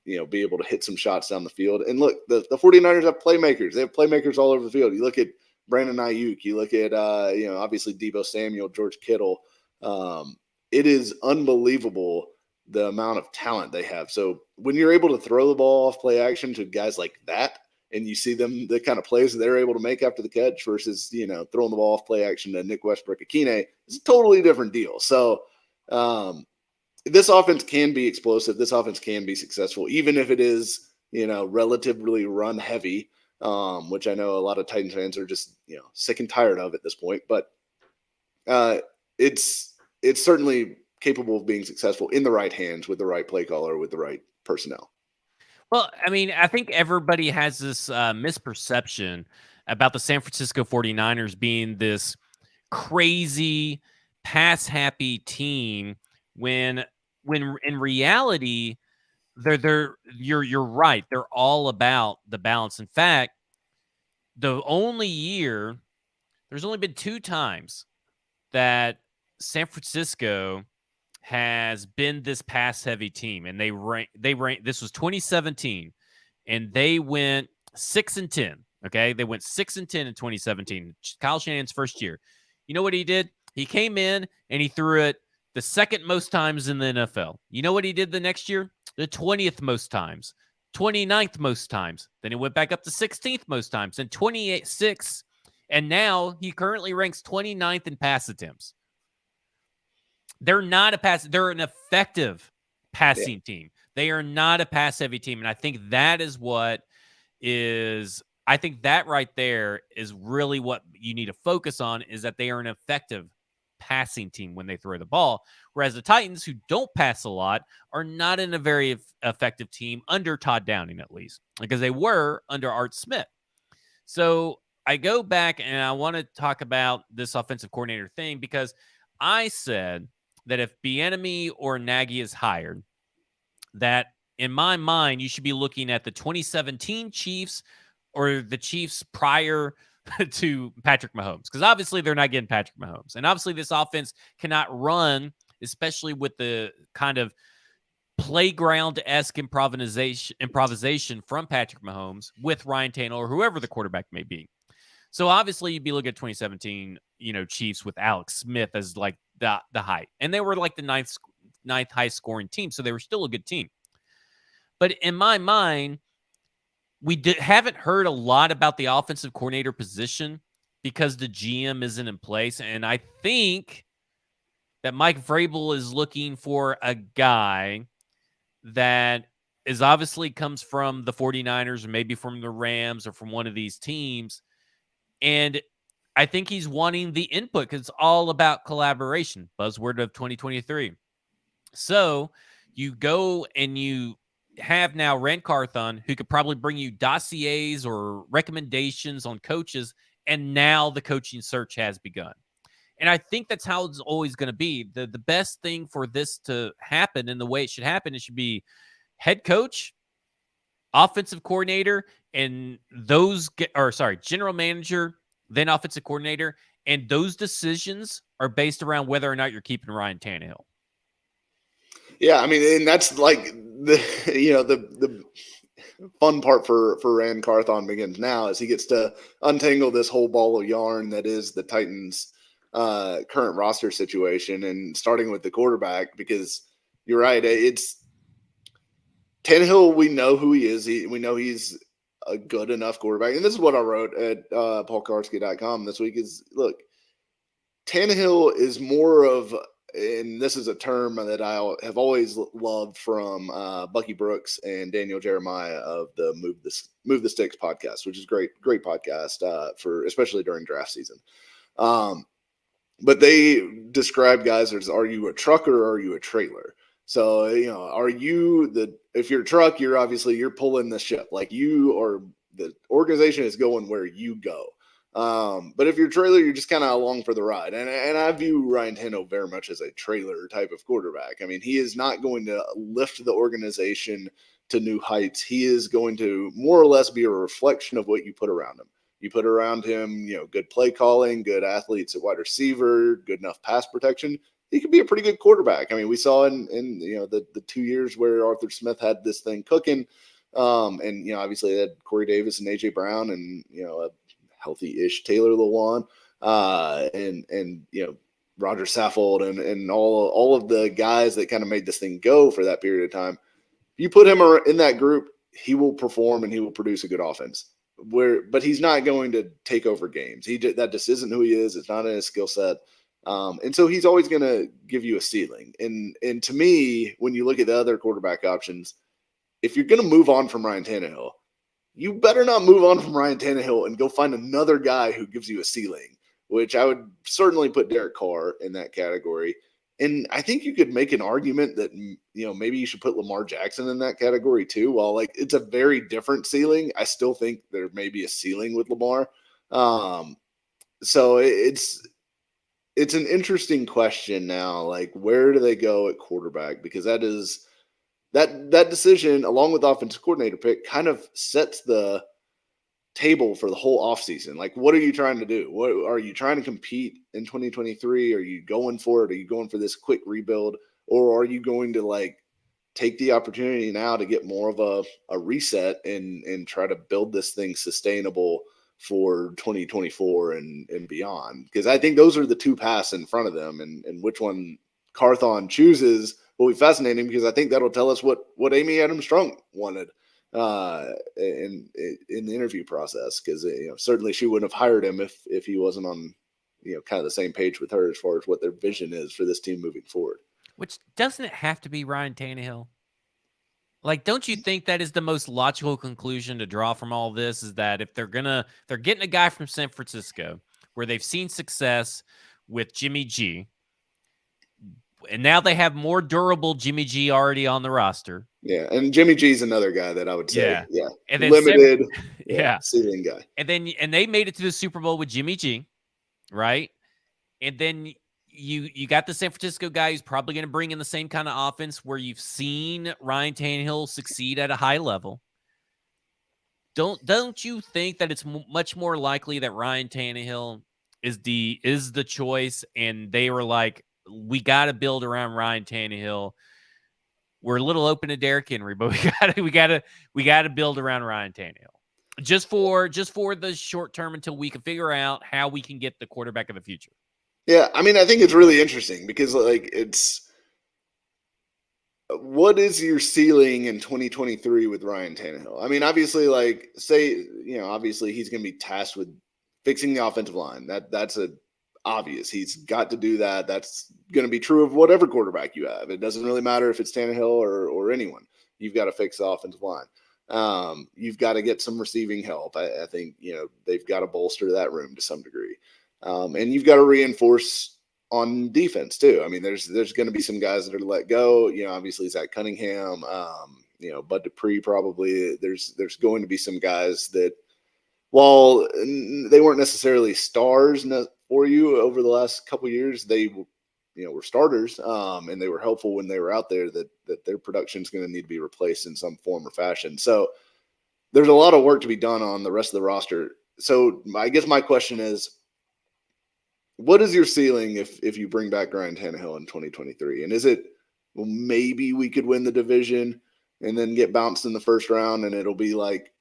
be able to hit some shots down the field. And look, the 49ers have playmakers. They have playmakers all over the field. You look at Brandon Ayuk, you look at, obviously Deebo Samuel, George Kittle. It is unbelievable the amount of talent they have. So when you're able to throw the ball off play action to guys like that, and you see them, the kind of plays that they're able to make after the catch versus, throwing the ball off play action to Nick Westbrook-Akine, it's a totally different deal. So this offense can be explosive. This offense can be successful, even if it is, relatively run heavy, which I know a lot of Titans fans are just, sick and tired of at this point. But it's certainly capable of being successful in the right hands with the right play caller, with the right personnel. Well, I mean, I think everybody has this misperception about the San Francisco 49ers being this crazy pass-happy team when in reality you're right. They're all about the balance. In fact, there's only been 2 times that San Francisco has been this pass heavy team, and they rank. This was 2017, and they went 6-10. Okay, they went 6-10 in 2017. Kyle Shanahan's first year. You know what he did? He came in and he threw it the second most times in the NFL. You know what he did the next year? The 20th most times, 29th most times. Then he went back up to 16th most times, and 26th. And now he currently ranks 29th in pass attempts. They're not a pass. They're an effective passing team. They are not a pass-heavy team. And I think that right there is really what you need to focus on, is that they are an effective passing team when they throw the ball. Whereas the Titans, who don't pass a lot, are not in a very effective team under Todd Downing, at least, because they were under Art Smith. So I go back and I want to talk about this offensive coordinator thing, because I said that if Bieniemy or Nagy is hired, that in my mind, you should be looking at the 2017 Chiefs or the Chiefs prior to Patrick Mahomes, because obviously they're not getting Patrick Mahomes. And obviously this offense cannot run, especially with the kind of playground-esque improvisation from Patrick Mahomes with Ryan Tannehill or whoever the quarterback may be. So obviously you'd be looking at 2017, Chiefs with Alex Smith as like the height. And they were like the ninth highest scoring team. So they were still a good team. But in my mind, haven't heard a lot about the offensive coordinator position because the GM isn't in place. And I think that Mike Vrabel is looking for a guy that is obviously comes from the 49ers or maybe from the Rams or from one of these teams. And I think he's wanting the input because it's all about collaboration, buzzword of 2023. So you go and you have now Rand Carthon, who could probably bring you dossiers or recommendations on coaches, and now the coaching search has begun. And I think that's how it's always going to be. The best thing for this to happen, and the way it should happen, it should be head coach, offensive coordinator, and general manager, then offensive coordinator. And those decisions are based around whether or not you're keeping Ryan Tannehill. Yeah, I mean, and that's like the fun part for Rand Carthon begins now, as he gets to untangle this whole ball of yarn that is the Titans' current roster situation, and starting with the quarterback, because you're right, it's Tannehill. We know who he is. We know he's a good enough quarterback, and this is what I wrote at paulkarski.com this week. Is look, Tannehill is more of, and this is a term that I have always loved from Bucky Brooks and Daniel Jeremiah of the Move the Sticks podcast, which is great podcast for especially during draft season. But they describe guys as, are you a trucker or are you a trailer? So, are you if you're a truck, you're pulling the ship, like the organization is going where you go. But if you're a trailer, you're just kind of along for the ride. And I view Ryan Tannehill very much as a trailer type of quarterback. I mean, he is not going to lift the organization to new heights. He is going to more or less be a reflection of what you put around him. You put around him, good play calling, good athletes at wide receiver, good enough pass protection. he could be a pretty good quarterback. I mean, we saw in the 2 years where Arthur Smith had this thing cooking, and obviously they had Corey Davis and AJ Brown, and a healthy-ish Taylor Lewan, and Roger Saffold, and all of the guys that kind of made this thing go for that period of time. If you put him in that group, he will perform and he will produce a good offense. But he's not going to take over games. That just isn't who he is. It's not in his skill set. And so he's always going to give you a ceiling. And to me, when you look at the other quarterback options, if you're going to move on from Ryan Tannehill, you better not move on from Ryan Tannehill and go find another guy who gives you a ceiling, which I would certainly put Derek Carr in that category. And I think you could make an argument that, maybe you should put Lamar Jackson in that category too. While it's a very different ceiling, I still think there may be a ceiling with Lamar. So it's an interesting question now. Like, where do they go at quarterback? Because that decision, along with offensive coordinator pick, kind of sets the table for the whole offseason. Like, what are you trying to do? What are you trying to compete in 2023? Are you going for it? Are you going for this quick rebuild? Or are you going to take the opportunity now to get more of a reset and try to build this thing sustainable for 2024 and beyond? Because I think those are the two paths in front of them, and which one Carthon chooses will be fascinating, because I think that'll tell us what Amy Adams Strunk wanted in the interview process, because certainly she wouldn't have hired him if he wasn't on kind of the same page with her as far as what their vision is for this team moving forward. Which, doesn't it have to be Ryan Tannehill? Like, don't you think that is the most logical conclusion to draw from all this, is that if they're getting a guy from San Francisco where they've seen success with Jimmy G, and now they have more durable Jimmy G already on the roster. Yeah, and Jimmy G's another guy that I would say, and then limited, ceiling guy. And they made it to the Super Bowl with Jimmy G, right? And then you got the San Francisco guy who's probably going to bring in the same kind of offense where you've seen Ryan Tannehill succeed at a high level. Don't you think that it's much more likely that Ryan Tannehill is the choice, and they were like, we got to build around Ryan Tannehill. We're a little open to Derrick Henry, but we got to build around Ryan Tannehill just for the short term until we can figure out how we can get the quarterback of the future. Yeah, I mean, I think it's really interesting because what is your ceiling in 2023 with Ryan Tannehill? I mean, obviously, obviously he's going to be tasked with fixing the offensive line. That's obvious. He's got to do that. That's going to be true of whatever quarterback you have. It doesn't really matter if it's Tannehill or anyone. You've got to fix the offensive line. You've got to get some receiving help. I think they've got to bolster that room to some degree. And you've got to reinforce on defense too. I mean, there's going to be some guys that are let go. Obviously Zach Cunningham, Bud Dupree probably. There's going to be some guys that, while they weren't necessarily stars for you over the last couple of years, they were starters, and they were helpful when they were out there. That their production is going to need to be replaced in some form or fashion. So there's a lot of work to be done on the rest of the roster. So I guess my question is, what is your ceiling if you bring back Ryan Tannehill in 2023? And is it, well, maybe we could win the division and then get bounced in the first round, and it'll be like,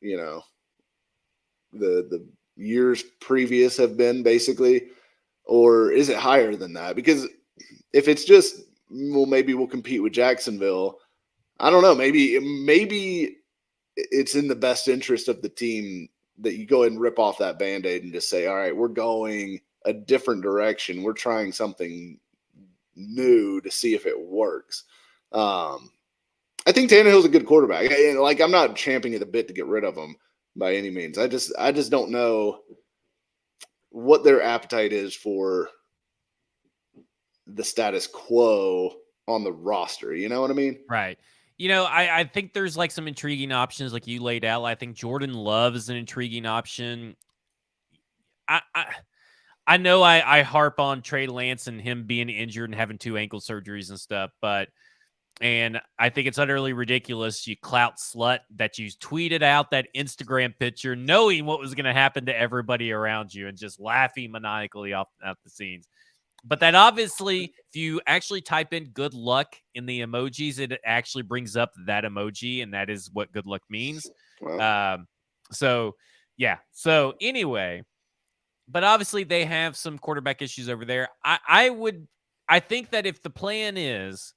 the years previous have been, basically? Or is it higher than that? Because if it's just, well, maybe we'll compete with Jacksonville, I don't know. Maybe it's in the best interest of the team that you go ahead and rip off that Band-Aid and just say, all right, we're going a different direction. We're trying something new to see if it works. I think Tannehill's a good quarterback. I'm not champing at the bit to get rid of him by any means. I just don't know what their appetite is for the status quo on the roster. You know what I mean? Right. I think there's some intriguing options like you laid out. I think Jordan Love is an intriguing option. I know I harp on Trey Lance and him being injured and having 2 ankle surgeries and stuff, and I think it's utterly ridiculous, you clout slut, that you tweeted out that Instagram picture knowing what was going to happen to everybody around you and just laughing maniacally off the scenes. But that obviously, if you actually type in good luck in the emojis, it actually brings up that emoji, and that is what good luck means. Well, Um, so, yeah. So, anyway, but obviously they have some quarterback issues over there. I think that if the plan is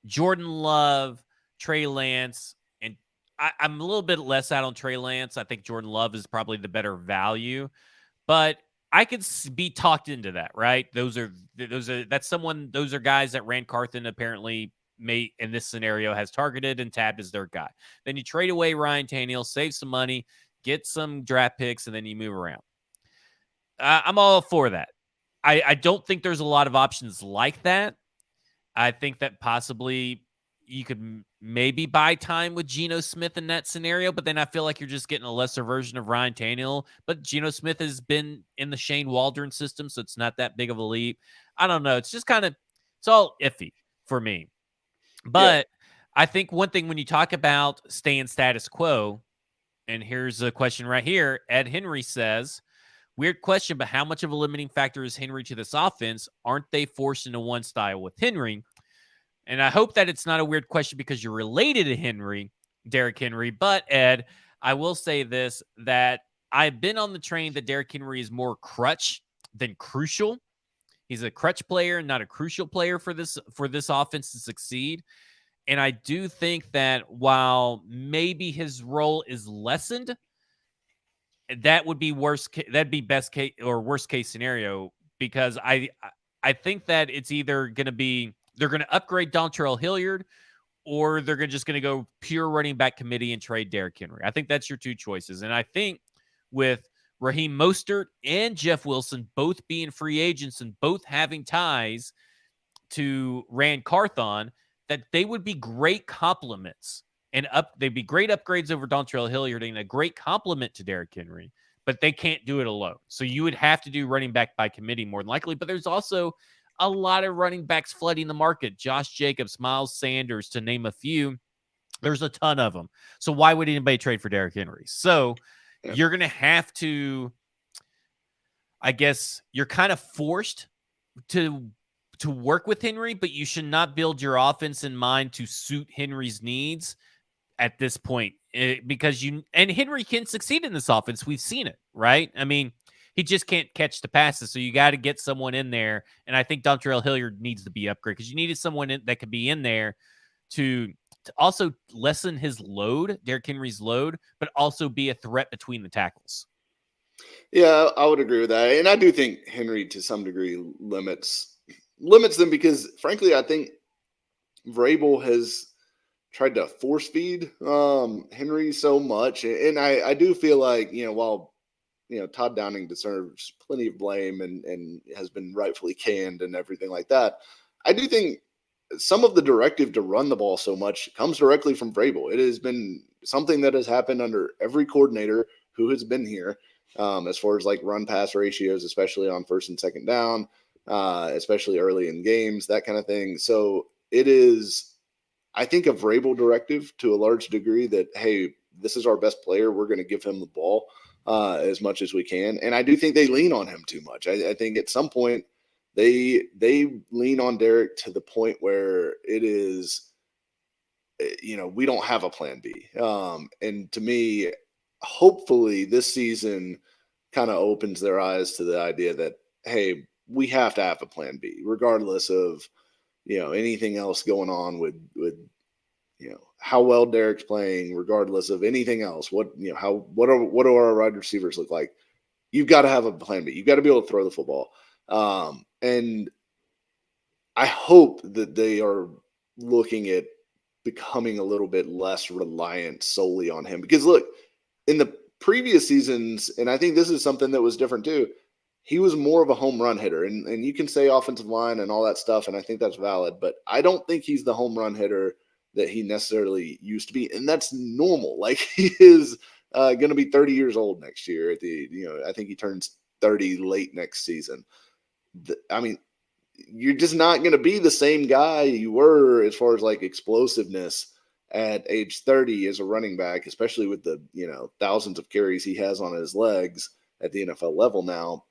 Jordan Love, Trey Lance, and I'm a little bit less out on Trey Lance. I think Jordan Love is probably the better value, but I could be talked into that, right? Those are those are guys that Rand Carthon apparently may in this scenario has targeted and tabbed as their guy. Then you trade away Ryan Tannehill, save some money, get some draft picks, and then you move around. I'm all for that. I don't think there's a lot of options like that. I think that possibly you could maybe buy time with Geno Smith in that scenario, but then I feel like you're just getting a lesser version of Ryan Tannehill. But Geno Smith has been in the Shane Waldron system, so it's not that big of a leap. I don't know. It's just it's all iffy for me. yeah, But I think one thing when you talk about staying status quo, and here's a question right here. Ed Henry says, weird question, but how much of a limiting factor is Henry to this offense? Aren't they forced into one style with Henry? And I hope that it's not a weird question because you're related to Henry, Derrick Henry. But Ed, I will say this, that I've been on the train that Derrick Henry is more crutch than crucial. He's a crutch player, not a crucial player for this offense to succeed. And I do think that while maybe his role is lessened, that would be that'd be best case or worst case scenario, because I think that it's either going to be they're going to upgrade Dontrell Hilliard, or they're just going to go pure running back committee and trade Derrick Henry. I think that's your two choices. And I think with Raheem Mostert and Jeff Wilson both being free agents and both having ties to Rand Carthon, that they would be great compliments and they'd be great upgrades over Dontrell Hilliard and a great compliment to Derrick Henry, but they can't do it alone. So you would have to do running back by committee more than likely, but there's also a lot of running backs flooding the market. Josh Jacobs, Miles Sanders, to name a few. There's a ton of them. So why would anybody trade for Derrick Henry? So you're going to have to, I guess you're kind of forced to work with Henry, but you should not build your offense in mind to suit Henry's needs at this point, because Henry can succeed in this offense. We've seen it, right? I mean, he just can't catch the passes, so you got to get someone in there. And I think Dontrell Hilliard needs to be upgraded because you needed someone that could be in there to also lessen his load, Derrick Henry's load, but also be a threat between the tackles. Yeah, I would agree with that, and I do think Henry to some degree limits them because, frankly, I think Vrabel has tried to force feed Henry so much, and I do feel like while Todd Downing deserves plenty of blame and has been rightfully canned and everything like that, I do think some of the directive to run the ball so much comes directly from Vrabel. It has been something that has happened under every coordinator who has been here, as far as like run pass ratios, especially on first and second down, especially early in games, that kind of thing. So it is, I think, a Vrabel directive to a large degree that, hey, this is our best player. We're going to give him the ball as much as we can. And I do think they lean on him too much. I think at some point they lean on Derrick to the point where it is, we don't have a plan B. And to me, hopefully this season kind of opens their eyes to the idea that, hey, we have to have a plan B, regardless of, anything else going on with how well Derrick's playing, regardless of anything else. What do our wide receivers look like? You've got to have a plan B. You've got to be able to throw the football. And I hope that they are looking at becoming a little bit less reliant solely on him. Because look, in the previous seasons, and I think this is something that was different too, he was more of a home run hitter. And you can say offensive line and all that stuff, and I think that's valid, but I don't think he's the home run hitter that he necessarily used to be. And that's normal. Like, he is going to be 30 years old next year I think he turns 30 late next season. I mean, you're just not going to be the same guy you were as far as like explosiveness at age 30 as a running back, especially with the, thousands of carries he has on his legs at the NFL level now.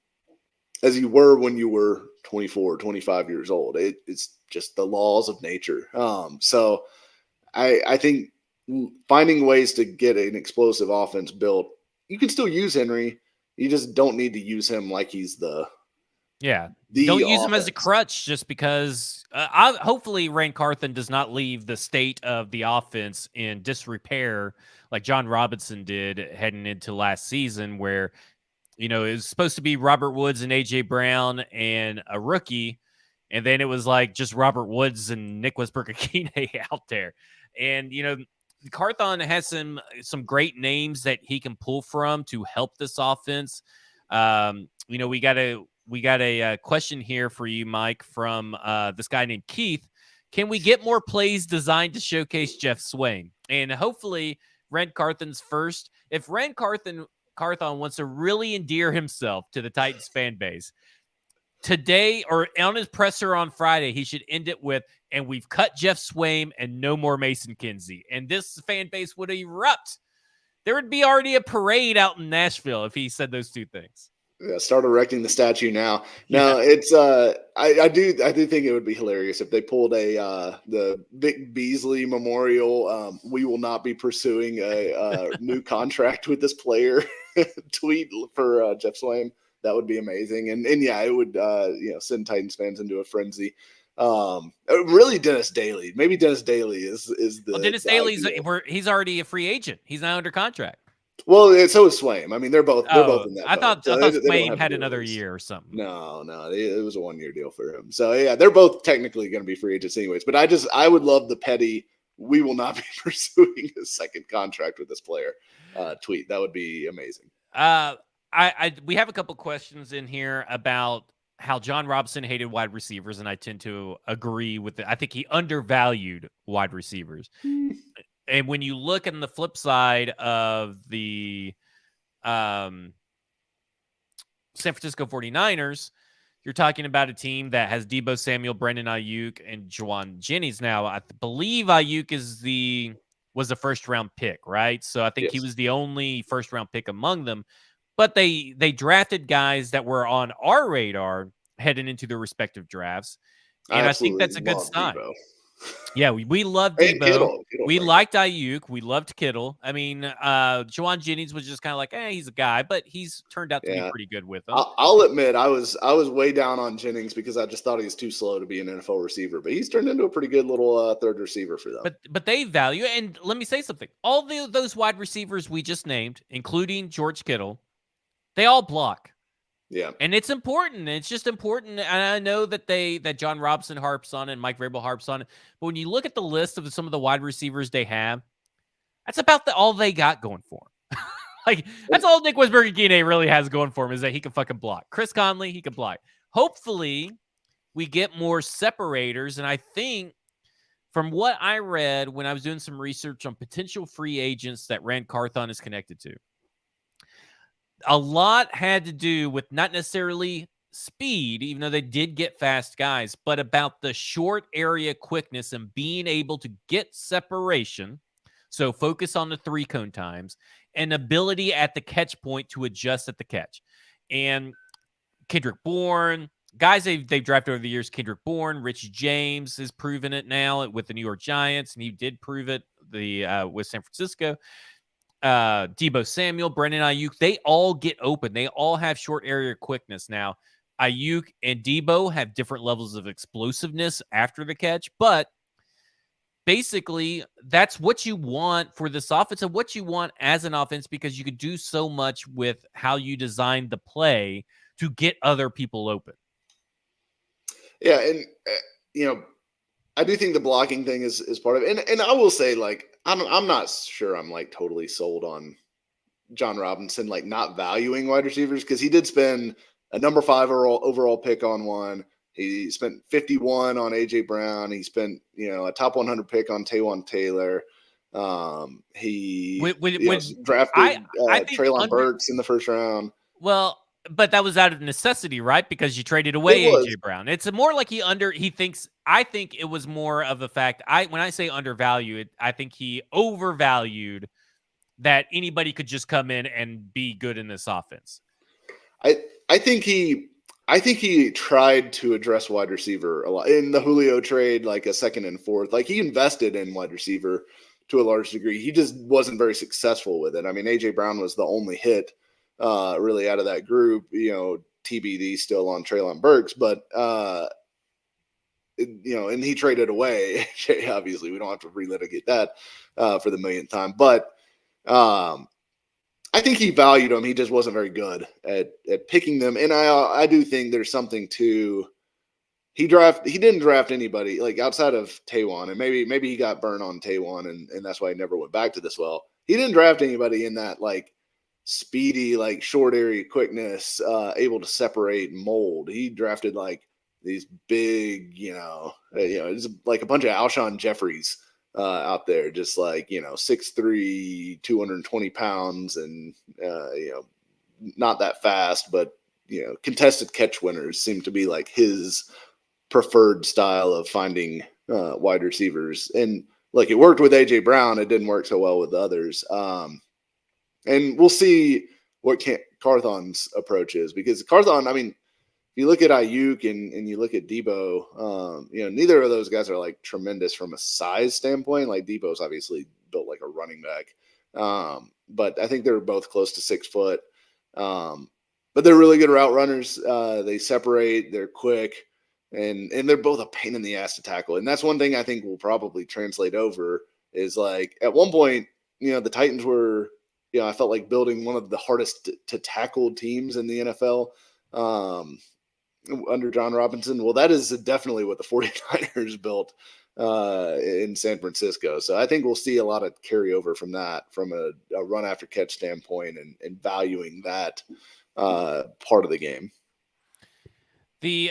as you were when you were 24, 25 years old. It's just the laws of nature. So I think finding ways to get an explosive offense built, you can still use Henry. You just don't need to use him like he's the Yeah. the Don't use him as a offense. crutch just because hopefully Rand Carthon does not leave the state of the offense in disrepair like John Robinson did heading into last season, where, it was supposed to be Robert Woods and A.J. Brown and a rookie. And then it was like just Robert Woods and Nick Westbrook-Akine out there. And, Carthon has some great names that he can pull from to help this offense. We got a question here for you, Mike, from this guy named Keith. Can we get more plays designed to showcase Jeff Swain? And hopefully, Rand Carthon's first. If Rand Carthon wants to really endear himself to the Titans fan base, today or on his presser on Friday, he should end it with, and we've cut Jeff Swain and no more Mason Kinsey. And this fan base would erupt. There would be already a parade out in Nashville if he said those two things. Yeah, start erecting the statue now. Yeah. No, it's I do think it would be hilarious if they pulled the Vic Beasley Memorial. We will not be pursuing a new contract with this player tweet for Jeff Swain. That would be amazing, and yeah, it would send Titans fans into a frenzy. Really, Dennis Daly. Maybe Dennis Daly is the. Well, Dennis Daly's he's already a free agent. He's not under contract. Well, so is Swaim. I mean, they're both in that. I thought so Swaim had another year or something. No, it was a 1-year deal for him. So yeah, they're both technically going to be free agents anyways. But I would love the petty. We will not be pursuing a second contract with this player. Tweet that would be amazing. We have a couple questions in here about how John Robinson hated wide receivers, and I tend to agree with it. I think he undervalued wide receivers. And when you look on the flip side of the San Francisco 49ers, you're talking about a team that has Deebo Samuel, Brandon Ayuk, and Juwan Jennings. Now, I believe Ayuk was a first-round pick, right? So I think he was the only first-round pick among them. But they drafted guys that were on our radar heading into their respective drafts. And I think that's a good sign. Deebo. Yeah, we love Deebo. Kittle, we liked Ayuk. We loved Kittle. I mean, Juwan Jennings was just kind of like, he's a guy, but he's turned out to be pretty good with them. I'll admit, I was way down on Jennings because I just thought he was too slow to be an NFL receiver, but he's turned into a pretty good little third receiver for them. But they value, and let me say something. All those wide receivers we just named, including George Kittle, they all block. Yeah. And it's important. It's just important. And I know that John Robinson harps on it and Mike Vrabel harps on it. But when you look at the list of some of the wide receivers they have, that's about all they got going for him. Like, that's all Nick Westbrook-Akine really has going for him, is that he can fucking block. Chris Conley, he can block. Hopefully, we get more separators. And I think from what I read when I was doing some research on potential free agents that Rand Carthon is connected to, a lot had to do with not necessarily speed, even though they did get fast guys, but about the short area quickness and being able to get separation. So focus on the 3-cone times and ability at the catch point to adjust at the catch. And Kendrick Bourne, guys they've drafted over the years, Kendrick Bourne, Rich James has proven it now with the New York Giants, and he did prove it with San Francisco. Deebo Samuel, Brandon Ayuk, they all get open. They all have short area quickness. Now, Ayuk and Deebo have different levels of explosiveness after the catch, but basically that's what you want for this offense and what you want as an offense, because you could do so much with how you design the play to get other people open. Yeah, and I do think the blocking thing is part of it. And I will say, like, I'm not sure I'm like totally sold on John Robinson, like not valuing wide receivers, because he did spend a number 5 overall pick on one. He spent 51 on AJ Brown. He spent, a top 100 pick on Taywan Taylor. He drafted Treylon Burks in the first round. Well, but that was out of necessity, right? Because you traded away AJ Brown. It's more like I think it was more of the fact, when I say undervalued, I think he overvalued that anybody could just come in and be good in this offense. I think he I think he tried to address wide receiver a lot in the Julio trade, like a second and fourth. Like he invested in wide receiver to a large degree. He just wasn't very successful with it. I mean, AJ Brown was the only hit really out of that group. TBD still on Treylon Burks, but and he traded away. Obviously, we don't have to relitigate that for the millionth time, but. I think he valued him. He just wasn't very good at picking them. And I do think there's something to he didn't draft anybody like outside of Taiwan, and maybe he got burned on Taiwan, and that's why he never went back to this well. He didn't draft anybody in that like speedy, like short area quickness, able to separate and mold. He drafted like these big, it's like a bunch of Alshon Jeffries out there, just like 6'3", 220 pounds, and not that fast, but contested catch winners seem to be like his preferred style of finding wide receivers. And like it worked with AJ Brown, it didn't work so well with the others. And we'll see what Carthon's approach is, because Carthon, I mean, if you look at Ayuk and you look at Debo, neither of those guys are like tremendous from a size standpoint. Like Debo's obviously built like a running back, but I think they're both close to 6 foot. But they're really good route runners. They separate, they're quick, and they're both a pain in the ass to tackle. And that's one thing I think will probably translate over is like at one point, the Titans were, I felt like building one of the hardest to tackle teams in the NFL. Under John Robinson. Well, that is definitely what the 49ers built in San Francisco. So I think we'll see a lot of carryover from that, from a run after catch standpoint, and valuing that part of the game. The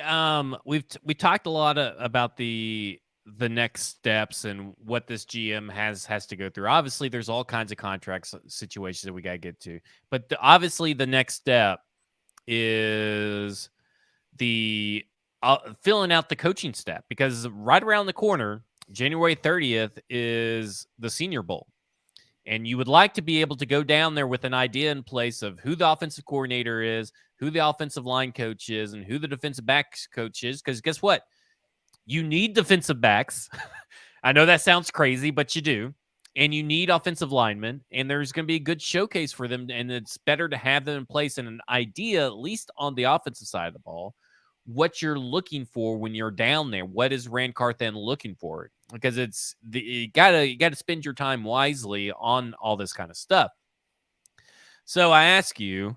we talked a lot about the next steps and what this GM has to go through. Obviously, there's all kinds of contract situations that we got to get to, but obviously the next step is the filling out the coaching staff, because right around the corner, January 30th, is the Senior Bowl. And you would like to be able to go down there with an idea in place of who the offensive coordinator is, who the offensive line coach is, and who the defensive backs coach is. Because guess what? You need defensive backs. I know that sounds crazy, but you do. And you need offensive linemen, and there's going to be a good showcase for them. And it's better to have them in place and an idea, at least on the offensive side of the ball, what you're looking for when you're down there. What is Rand Carthon looking for? Because you gotta spend your time wisely on all this kind of stuff. So I ask you,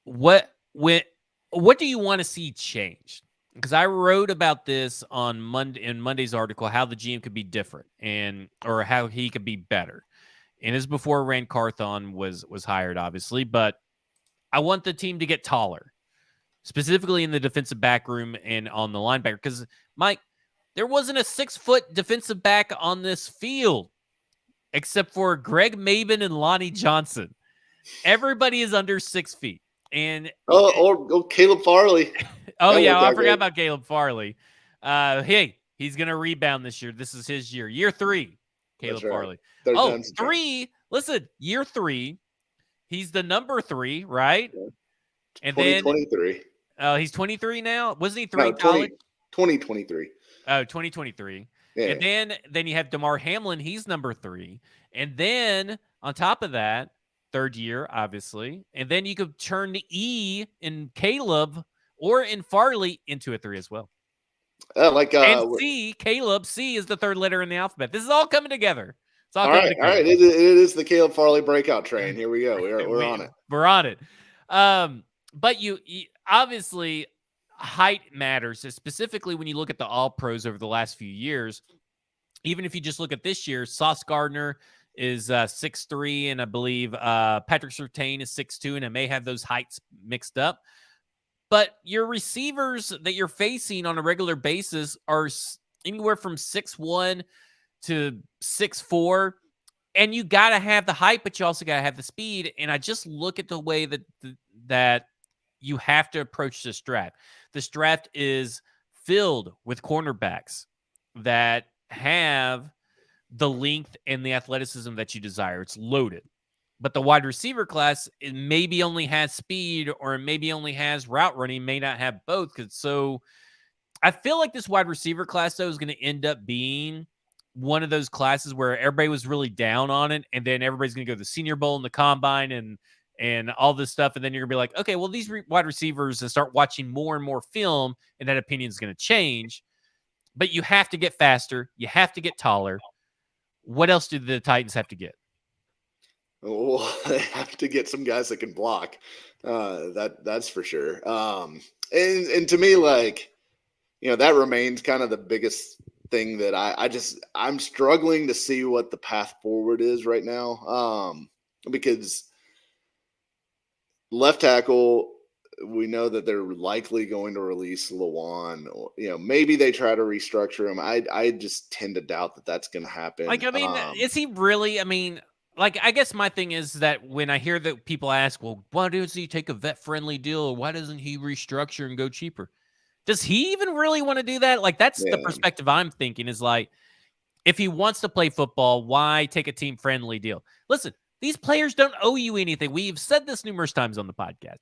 what do you want to see changed? Because I wrote about this on Monday's article, how the GM could be different or how he could be better. And this is before Rand Carthon was hired, obviously, but I want the team to get taller, specifically in the defensive back room and on the linebacker. Because, Mike, there wasn't a 6-foot defensive back on this field except for Greg Maben and Lonnie Johnson. Everybody is under 6 feet. And or Caleb Farley. Oh, yeah, I forgot about Caleb Farley. Hey, he's going to rebound this year. This is his year. Year 3, Caleb Farley. Oh, 3. Listen, year 3. He's the number 3, right? Yeah. And 2023. Oh, he's 23 now? Wasn't he 3 in college? 2023. Oh, 2023. Yeah. And then you have DeMar Hamlin. He's number 3. And then on top of that, third year, obviously. And then you could turn E in Caleb or in Farley into a 3 as well. And C, Caleb, C is the third letter in the alphabet. This is all coming together. It's all coming together. All right. It is the Caleb Farley breakout train. Here we go. We're on it. We're on it. But you obviously, height matters, specifically when you look at the all pros over the last few years. Even if you just look at this year, Sauce Gardner is 6'3", and I believe Patrick Surtain is 6'2", and I may have those heights mixed up. But your receivers that you're facing on a regular basis are anywhere from 6'1" to 6'4", and you got to have the height, but you also got to have the speed. And I just look at the way that you have to approach this draft. This draft is filled with cornerbacks that have the length and the athleticism that you desire. It's loaded. But the wide receiver class, it maybe only has speed or maybe only has route running, may not have both. So I feel like this wide receiver class, though, is going to end up being one of those classes where everybody was really down on it, and then everybody's going to go to the Senior Bowl and the Combine and all this stuff, and then you're going to be like, okay, well, these wide receivers, and start watching more and more film, and that opinion is going to change. But you have to get faster. You have to get taller. What else do the Titans have to get? Well, they have to get some guys that can block. That's for sure. And to me, like, that remains kind of the biggest thing that I'm struggling to see what the path forward is right now. Because left tackle, we know that they're likely going to release Lawan. Or, maybe they try to restructure him. I just tend to doubt that that's going to happen. Like, I mean, is he really? I mean, like, I guess my thing is that when I hear that people ask, well, why doesn't he take a vet-friendly deal, or why doesn't he restructure and go cheaper? Does he even really want to do that? Like, that's the perspective I'm thinking, is like, if he wants to play football, why take a team-friendly deal? Listen, these players don't owe you anything. We've said this numerous times on the podcast.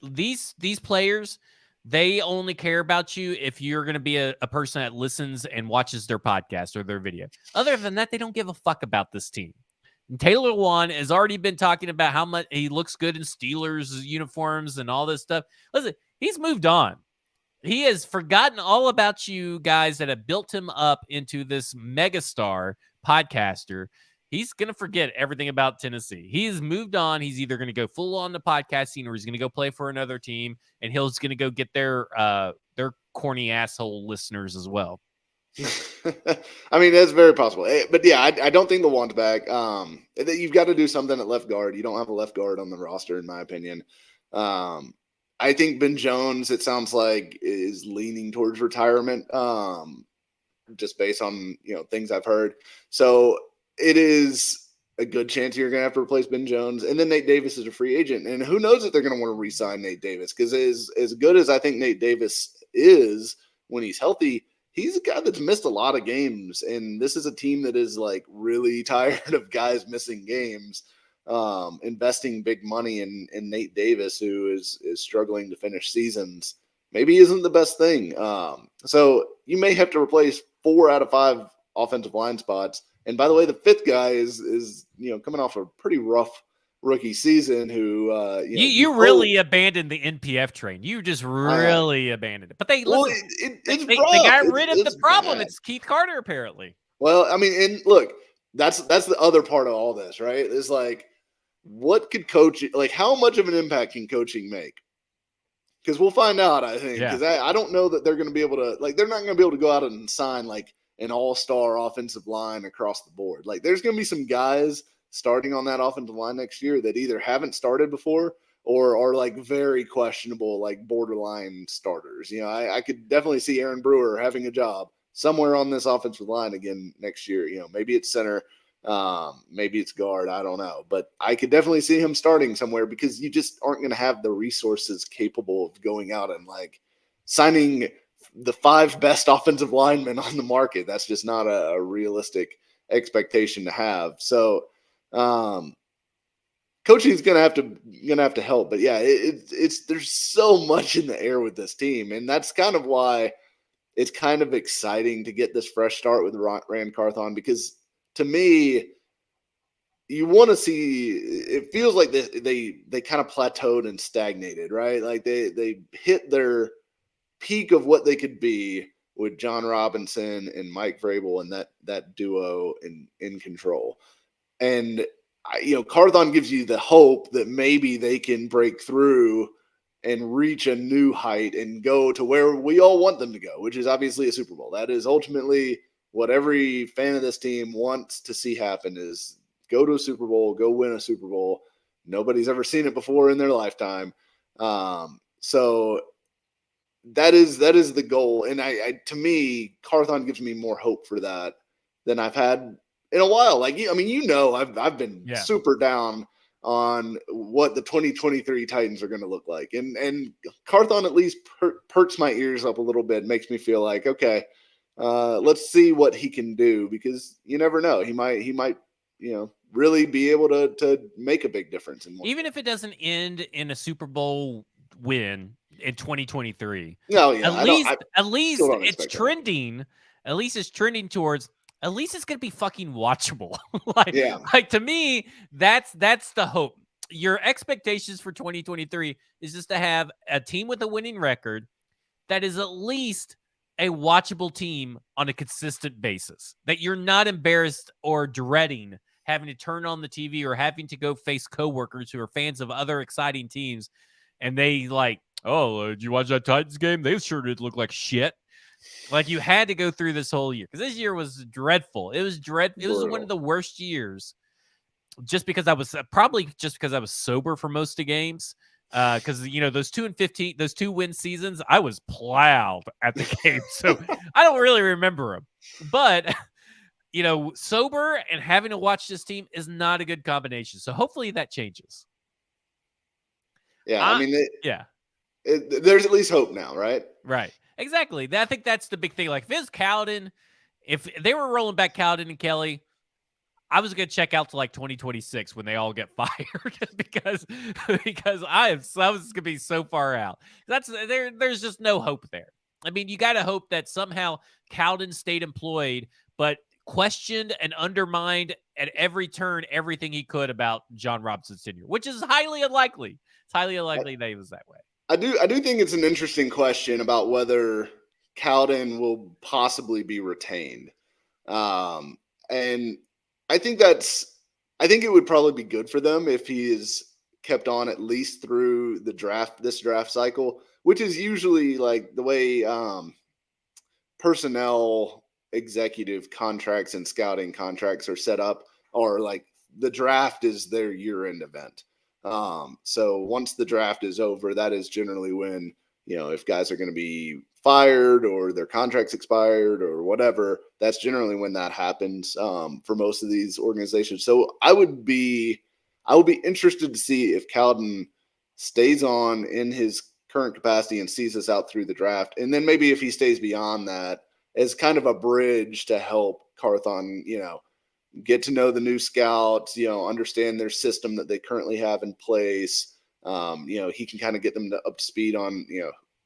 These players, they only care about you if you're going to be a person that listens and watches their podcast or their video. Other than that, they don't give a fuck about this team. And Taylor Lewan has already been talking about how much he looks good in Steelers uniforms and all this stuff. Listen, he's moved on. He has forgotten all about you guys that have built him up into this megastar podcaster. He's going to forget everything about Tennessee. He's moved on. He's either going to go full on to podcasting, or he's going to go play for another team, and he's going to go get their corny asshole listeners as well. I mean, that's very possible. But yeah, I don't think the one's back. You've got to do something at left guard. You don't have a left guard on the roster, in my opinion. I think Ben Jones, it sounds like, is leaning towards retirement, just based on things I've heard. So it is a good chance you're going to have to replace Ben Jones. And then Nate Davis is a free agent. And who knows if they're going to want to re-sign Nate Davis, because as good as I think Nate Davis is when he's healthy, he's a guy that's missed a lot of games. And this is a team that is like really tired of guys missing games, investing big money in Nate Davis, who is struggling to finish seasons, maybe isn't the best thing. So you may have to replace 4 out of 5 offensive line spots. And by the way, the 5th guy is coming off a pretty rough rookie season. Who you really abandoned the NPF train. You just really abandoned it. But they got rid of the problem. Bad. It's Keith Carter, apparently. Well, I mean, and look, that's the other part of all this, right? It's like, what could coaching, like, how much of an impact can coaching make? Because we'll find out, I think. Because I don't know that they're going to be able to, like, they're not going to be able to go out and sign like an all-star offensive line across the board. Like, there's going to be some guys starting on that offensive line next year that either haven't started before or are like very questionable, like borderline starters. I could definitely see Aaron Brewer having a job somewhere on this offensive line again next year. Maybe it's center, maybe it's guard, I don't know. But I could definitely see him starting somewhere, because you just aren't going to have the resources capable of going out and like signing the 5 best offensive linemen on the market. That's just not a realistic expectation to have. So coaching is gonna have to help. But yeah, it's there's so much in the air with this team, and that's kind of why it's kind of exciting to get this fresh start with Rand Carthon, because to me, you want to see, it feels like they kind of plateaued and stagnated, right? Like they hit their peak of what they could be with John Robinson and Mike Vrabel and that duo in control. And Carthon gives you the hope that maybe they can break through and reach a new height and go to where we all want them to go, which is obviously a Super Bowl. That is ultimately what every fan of this team wants to see happen, is go to a Super Bowl, go win a Super Bowl. Nobody's ever seen it before in their lifetime. So that is the goal. And to me, Carthon gives me more hope for that than I've had in a while. Like, I've been super down on what the 2023 Titans are going to look like. And Carthon at least perks my ears up a little bit, makes me feel like, okay, let's see what he can do, because you never know. He might really be able to make a big difference in one. Even if it doesn't end in a Super Bowl win in 2023. No, yeah, At least still don't it's expect that. trending. At least it's trending towards. At least it's gonna be fucking watchable. Yeah. like to me, that's the hope. Your expectations for 2023 is just to have a team with a winning record that is at least a watchable team on a consistent basis. That you're not embarrassed or dreading having to turn on the TV or having to go face coworkers who are fans of other exciting teams, and they like, oh, did you watch that Titans game? They sure did look like shit. Like you had to go through this whole year because this year was dreadful. It was It was one of the worst years, just because I was sober for most of the games. Because those 2-15, those 2-win seasons, I was plowed at the game, so I don't really remember them. But sober and having to watch this team is not a good combination. So hopefully that changes. Yeah, I mean, yeah. There's at least hope now, right? Right. Exactly. I think that's the big thing. Like, if it's Cowden, if they were rolling back Cowden and Kelly, I was going to check out to like 2026 when they all get fired because I was going to be so far out. There's just no hope there. I mean, you got to hope that somehow Cowden stayed employed, but questioned and undermined at every turn everything he could about John Robson's tenure, which is highly unlikely. It's highly unlikely that he was that way. I do think it's an interesting question about whether Cowden will possibly be retained. And I think it would probably be good for them if he is kept on at least through this draft cycle, which is usually like the way personnel executive contracts and scouting contracts are set up, or like the draft is their year-end event. So once the draft is over, that is generally when, if guys are going to be fired or their contracts expired or whatever, that's generally when that happens for most of these organizations. So I would be interested to see if Cowden stays on in his current capacity and sees us out through the draft. And then maybe if he stays beyond that as kind of a bridge to help Carthon, get to know the new scouts, understand their system that they currently have in place. He can kind of get them up to speed on,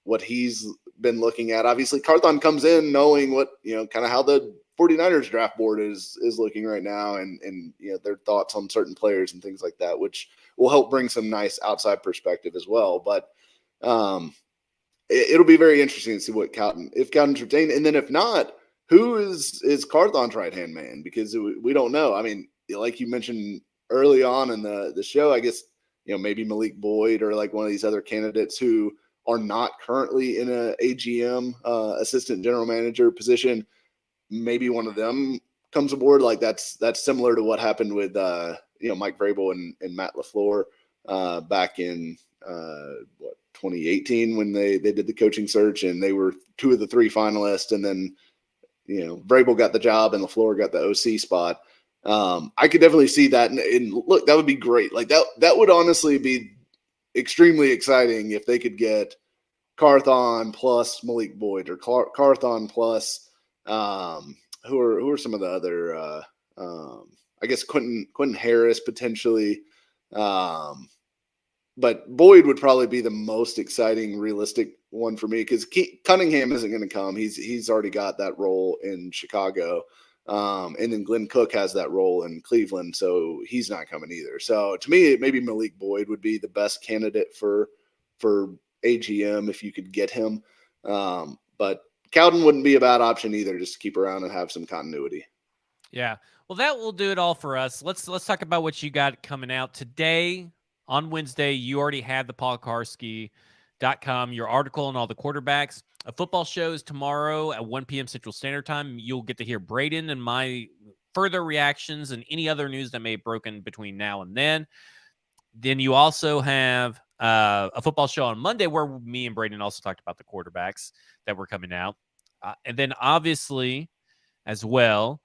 what he's been looking at. Obviously, Carthon comes in knowing what, kind of how the 49ers draft board is looking right now and their thoughts on certain players and things like that, which will help bring some nice outside perspective as well. But it'll be very interesting to see if Cowden's retained. And then if not, who is Carthon's right-hand man? Because we don't know. I mean, like you mentioned early on in the show, I guess, maybe Malik Boyd or like one of these other candidates who are not currently in a AGM, assistant general manager position. Maybe one of them comes aboard. Like that's similar to what happened with, Mike Vrabel and Matt LaFleur back in 2018 when they did the coaching search and they were 2 of the 3 finalists. And then, Vrabel got the job and LaFleur got the OC spot. I could definitely see that. And look, that would be great. Like that would honestly be extremely exciting if they could get Carthon plus Malik Boyd or Carthon plus who are some of the other I guess Quentin Harris potentially. But Boyd would probably be the most exciting, realistic one for me because Cunningham isn't going to come. He's already got that role in Chicago. And then Glenn Cook has that role in Cleveland, so he's not coming either. So to me, maybe Malik Boyd would be the best candidate for AGM if you could get him. But Cowden wouldn't be a bad option either, just to keep around and have some continuity. Yeah. Well, that will do it all for us. Let's talk about what you got coming out today. On Wednesday, you already had the paulkarski.com, your article on all the quarterbacks. A football show is tomorrow at 1 p.m. Central Standard Time. You'll get to hear Braden and my further reactions and any other news that may have broken between now and then. Then you also have a football show on Monday where me and Braden also talked about the quarterbacks that were coming out. And then obviously as well,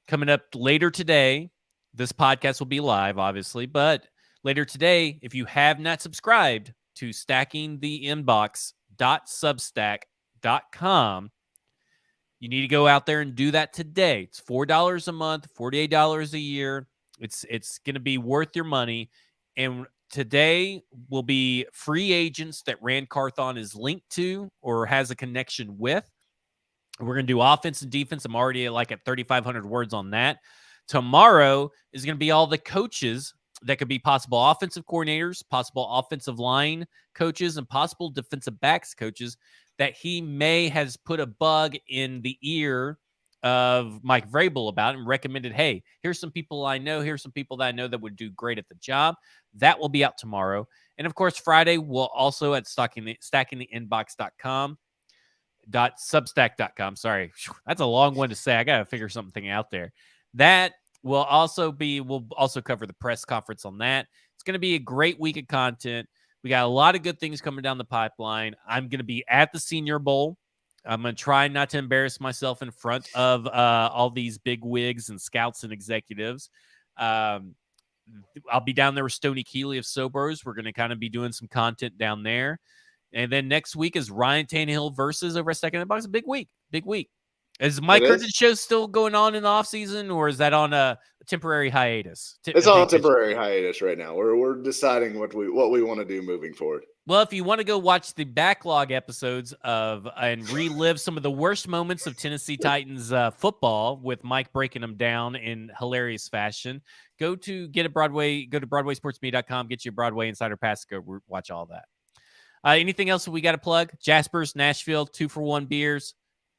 coming up later today, this podcast will be live, obviously, but later today, if you have not subscribed to stackingtheinbox.substack.com, you need to go out there and do that today. It's $4 a month, $48 a year. It's going to be worth your money. And today will be free agents that Rand Carthon is linked to or has a connection with. We're going to do offense and defense. I'm already at 3,500 words on that. Tomorrow is going to be all the coaches that could be possible offensive coordinators, possible offensive line coaches, and possible defensive backs coaches that he may has put a bug in the ear of Mike Vrabel about and recommended, hey, here's some people I know. Here's some people that I know that would do great at the job. That will be out tomorrow. And of course, Friday we'll also at stackingtheinbox.com. Substack.com. Sorry, that's a long one to say. I gotta figure something out there. That will also be. We'll also cover the press conference on that. It's going to be a great week of content. We got a lot of good things coming down the pipeline. I'm going to be at the Senior Bowl. I'm going to try not to embarrass myself in front of all these big wigs and scouts and executives. I'll be down there with Stoney Keeley of Sobros. We're going to kind of be doing some content down there. And then next week is Ryan Tannehill versus over at Stacking the Box. A big week. Big week. Is Mike Herndon's show still going on in the offseason, or is that on a temporary hiatus? It's on a temporary hiatus right now. We're deciding what we want to do moving forward. Well, if you want to go watch the backlog episodes and relive some of the worst moments of Tennessee Titans football with Mike breaking them down in hilarious fashion, go to BroadwaySportsMedia.com, get you a Broadway Insider Pass, go watch all that. Anything else we got to plug? Jasper's, Nashville, 2-for-1 beers.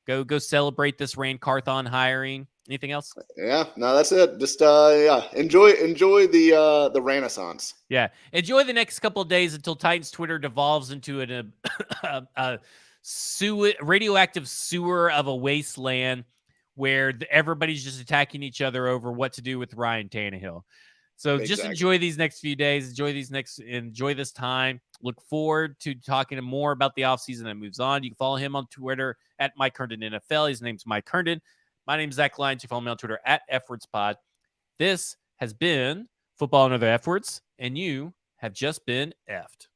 Go celebrate this Rand Carthon hiring. Anything else? Yeah, no, that's it. Just enjoy the Renaissance. Yeah, enjoy the next couple of days until Titans Twitter devolves into a radioactive sewer of a wasteland where everybody's just attacking each other over what to do with Ryan Tannehill. So just enjoy these next few days. Enjoy this time. Look forward to talking more about the offseason that moves on. You can follow him on Twitter at Mike Herndon NFL. His name's Mike Herndon. My name's Zach Lyons. You follow me on Twitter at FWordsPod. This has been Football and Other F Words, and you have just been effed.